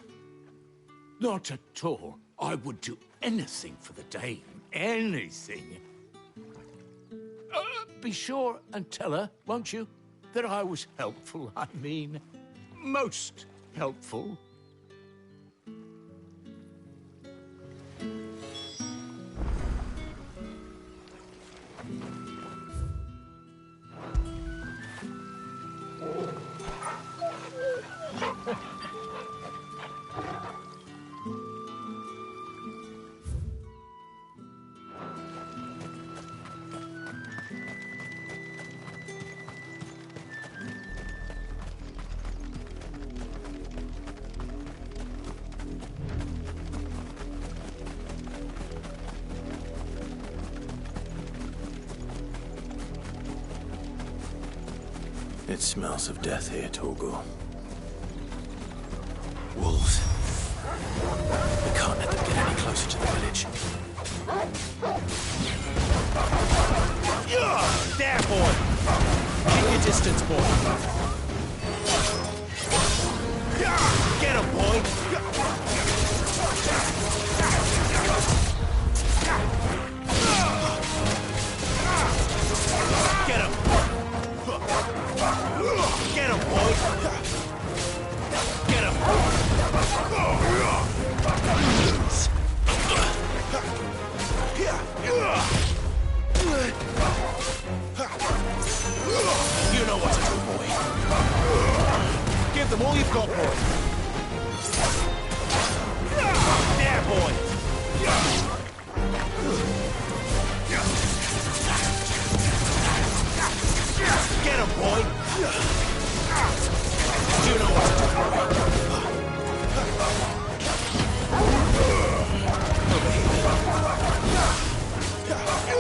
Speaker 14: Not at all. I would do anything for the dame. Anything. Be sure and tell her, won't you, that I was helpful. I mean, most helpful.
Speaker 3: It smells of death here, Torgal. Wolves. We can't let them get any closer to the village.
Speaker 15: There, boy! Keep your distance, boy. Get him, boy! Get him! Get him, boy! Get him! You know what to do, boy. Give them all you've got, boy. There, boy! Get him, boy! You know what to do, boy. Over here.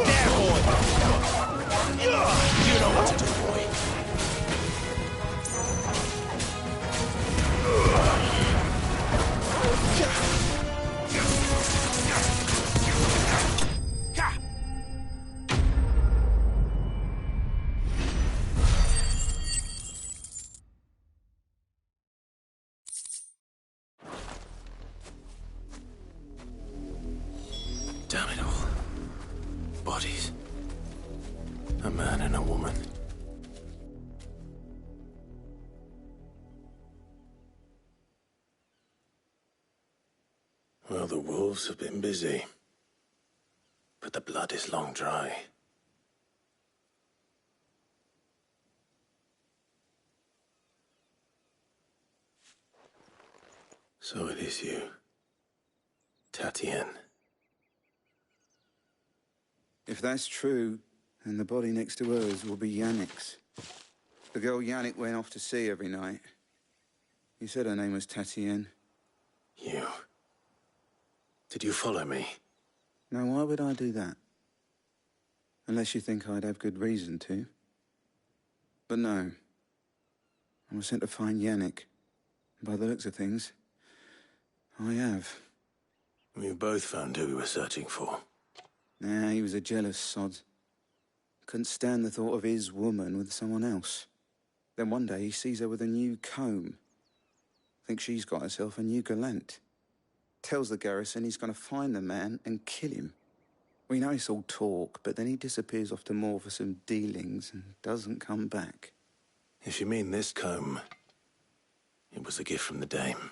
Speaker 15: There, boy! You know what to do, boy.
Speaker 3: bodies. A man and a woman. Well, the wolves have been busy. But the blood is long dry. So it is you, Tatienne.
Speaker 10: If that's true, then the body next to hers will be Yannick's. The girl Yannick went off to see every night. You said her name was Tatienne.
Speaker 3: You. Did you follow me?
Speaker 10: Now, why would I do that? Unless you think I'd have good reason to. But no. I was sent to find Yannick. By the looks of things, I have.
Speaker 3: We both found who we were searching for.
Speaker 10: Nah, he was a jealous sod. Couldn't stand the thought of his woman with someone else. Then one day he sees her with a new comb. Thinks she's got herself a new gallant. Tells the garrison he's going to find the man and kill him. We know it's all talk, but then he disappears off to Moor for some dealings and doesn't come back.
Speaker 3: If you mean this comb, it was a gift from the dame.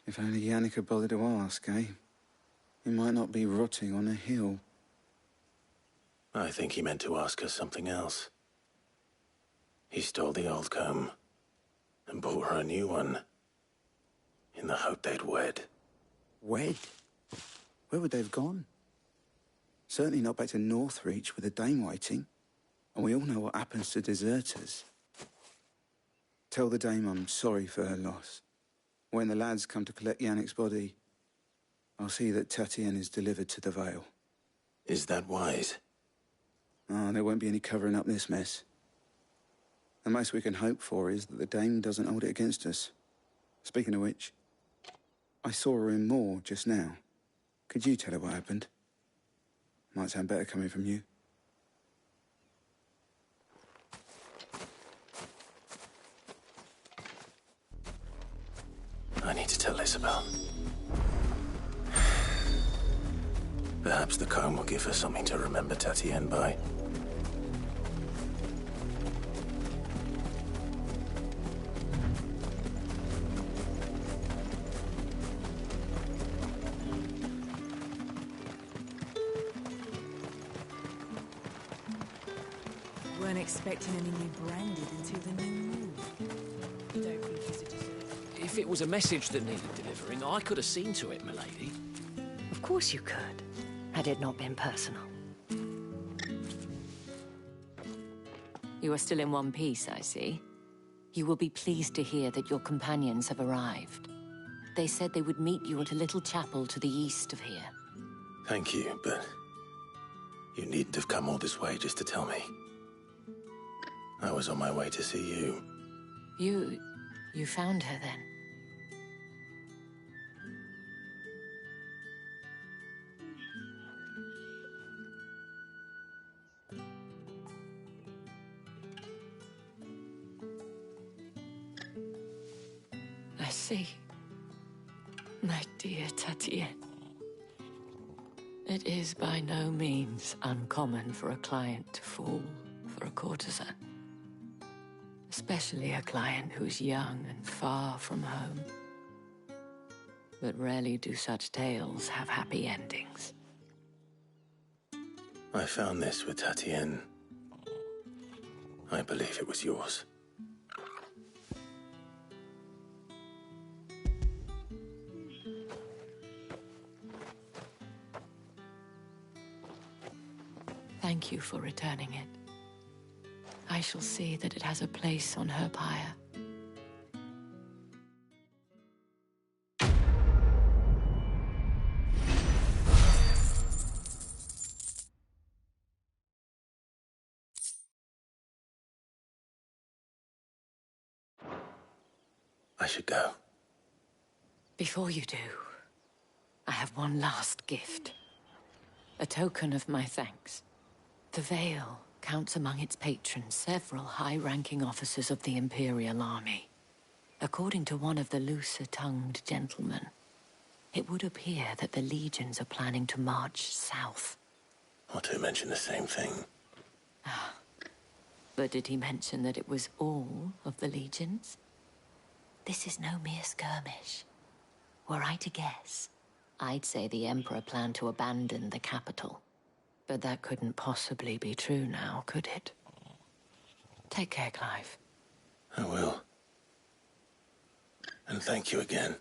Speaker 10: If only Yannick had bothered to ask, eh? He might not be rotting on a hill.
Speaker 3: I think he meant to ask her something else. He stole the old comb and bought her a new one in the hope they'd wed.
Speaker 10: Wed? Where would they have gone? Certainly not back to Northreach with a dame waiting. And we all know what happens to deserters. Tell the dame I'm sorry for her loss. When the lads come to collect Yannick's body, I'll see that Tatienne is delivered to the Vale.
Speaker 3: Is that wise?
Speaker 10: Oh, there won't be any covering up this mess. The most we can hope for is that the dame doesn't hold it against us. Speaking of which, I saw her in Moor just now. Could you tell her what happened? Might sound better coming from you.
Speaker 3: I need to tell Isabel. Perhaps the comb will give her something to remember Tatienne by.
Speaker 13: Weren't expecting any new branded until the new moon. You don't think he's a deserter?
Speaker 1: If it was a message that needed delivering, I could have seen to it, milady.
Speaker 9: Of course you could, had it not been personal. You are still in one piece, I see. You will be pleased to hear that your companions have arrived. They said they would meet you at a little chapel to the east of here.
Speaker 3: Thank you, but you needn't have come all this way just to tell me. I was on my way to see you.
Speaker 9: You found her then? I see. My dear Tatienne. It is by no means uncommon for a client to fall for a courtesan. Especially a client who's young and far from home. But rarely do such tales have happy endings.
Speaker 3: I found this with Tatienne. I believe it was yours.
Speaker 9: Thank you for returning it. I shall see that it has a place on her pyre.
Speaker 3: I should go.
Speaker 9: Before you do, I have one last gift. A token of my thanks. The Vale counts among its patrons several high-ranking officers of the Imperial Army. According to one of the looser-tongued gentlemen, it would appear that the legions are planning to march south.
Speaker 3: Otto mentioned the same thing.
Speaker 9: But did he mention that it was all of the legions? This is no mere skirmish. Were I to guess, I'd say the Emperor planned to abandon the capital. But that couldn't possibly be true now, could it? Take care, Clive.
Speaker 3: I will. And thank you again.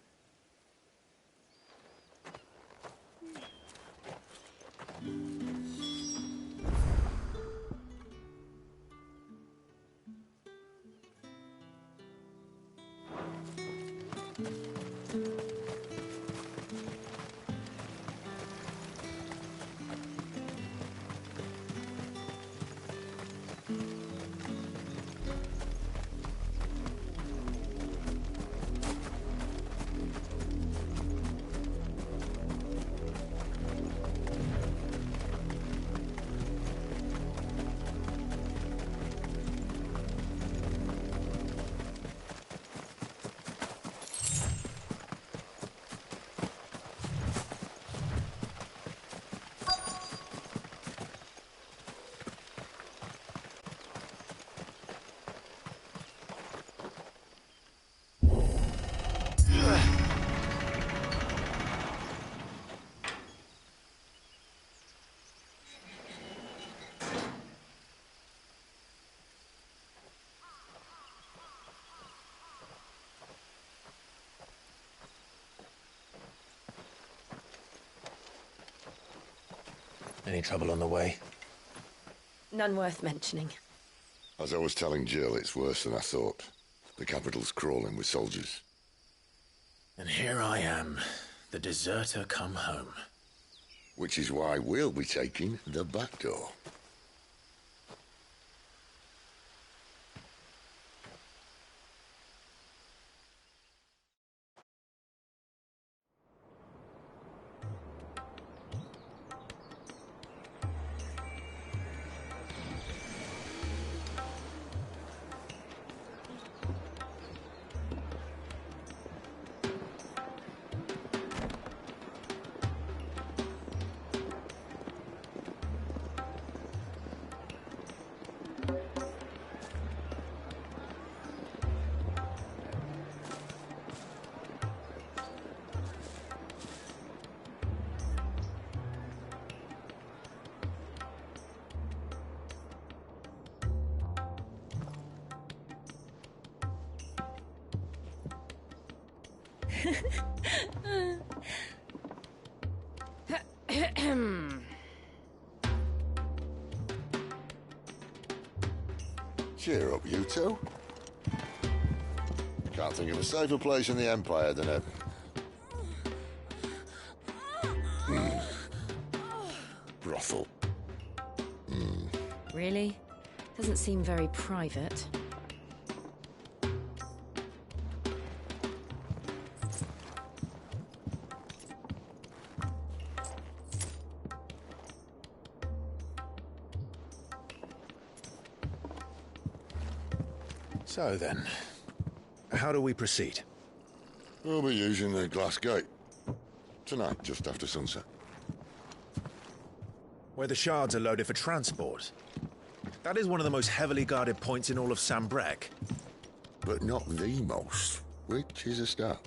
Speaker 3: Any trouble on the way?
Speaker 18: None worth mentioning.
Speaker 5: As I was telling Jill, it's worse than I thought. The capital's crawling with soldiers.
Speaker 3: And here I am, the deserter come home.
Speaker 5: Which is why we'll be taking the back door. Cheer up, you two. Can't think of a safer place in the Empire than a... brothel.
Speaker 18: Really? Doesn't seem very private.
Speaker 3: So then, how do we proceed?
Speaker 5: We'll be using the glass gate. Tonight, just after sunset.
Speaker 3: Where the shards are loaded for transport. That is one of the most heavily guarded points in all of Sambrek.
Speaker 5: But not the most, which is a start.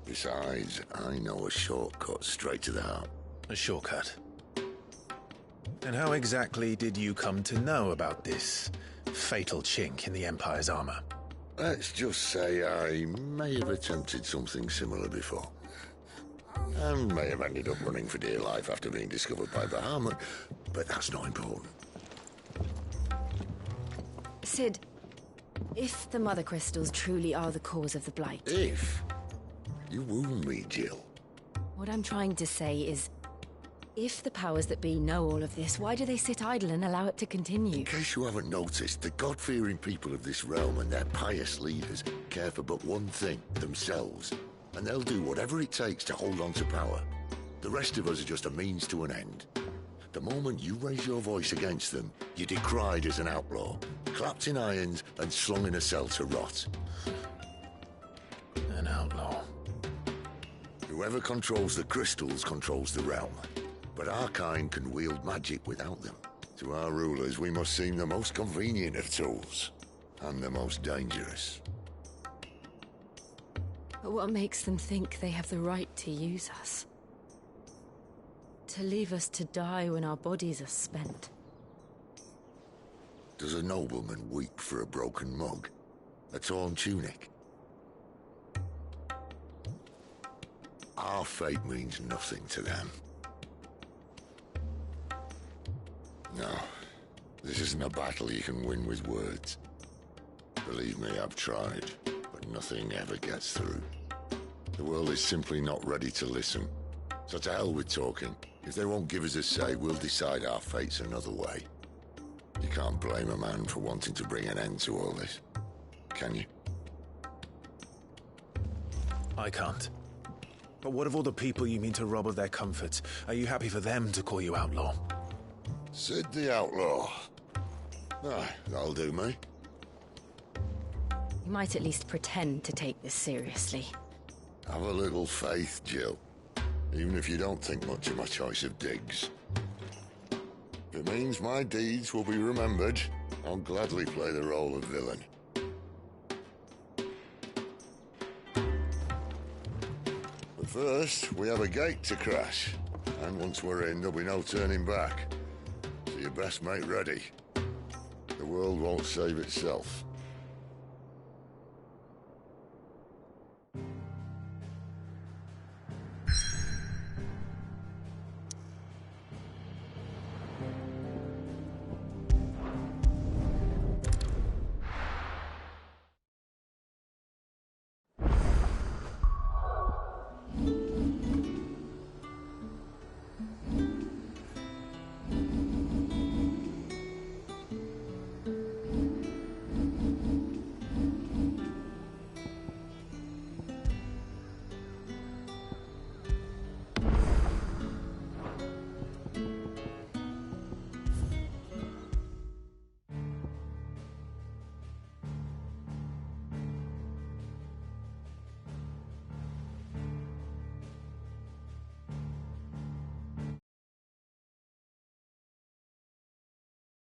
Speaker 5: Besides, I know a shortcut straight to the heart.
Speaker 3: A shortcut? And how exactly did you come to know about this fatal chink in the Empire's armor?
Speaker 5: Let's just say I may have attempted something similar before. And may have ended up running for dear life after being discovered by Bahamut, but that's not important.
Speaker 18: Sid, if the Mother Crystals truly are the cause of the Blight...
Speaker 5: If? You wound me, Jill.
Speaker 18: What I'm trying to say is, if the powers that be know all of this, why do they sit idle and allow it to continue?
Speaker 5: In case you haven't noticed, the God-fearing people of this realm and their pious leaders care for but one thing, themselves. And they'll do whatever it takes to hold on to power. The rest of us are just a means to an end. The moment you raise your voice against them, you're decried as an outlaw, clapped in irons and slung in a cell to rot.
Speaker 3: An outlaw.
Speaker 5: Whoever controls the crystals controls the realm. But our kind can wield magic without them. To our rulers, we must seem the most convenient of tools. And the most dangerous.
Speaker 9: But what makes them think they have the right to use us? To leave us to die when our bodies are spent?
Speaker 5: Does a nobleman weep for a broken mug? A torn tunic? Our fate means nothing to them. No, this isn't a battle you can win with words. Believe me, I've tried, but nothing ever gets through. The world is simply not ready to listen. So to hell with talking. If they won't give us a say, we'll decide our fates another way. You can't blame a man for wanting to bring an end to all this, can you?
Speaker 3: I can't. But what of all the people you mean to rob of their comforts? Are you happy for them to call you outlaw?
Speaker 5: Sid the Outlaw. Ah, that'll do me.
Speaker 9: You might at least pretend to take this seriously.
Speaker 5: Have a little faith, Jill. Even if you don't think much of my choice of digs. If it means my deeds will be remembered, I'll gladly play the role of villain. But first, we have a gate to crash. And once we're in, there'll be no turning back. So you best make ready. The world won't save itself.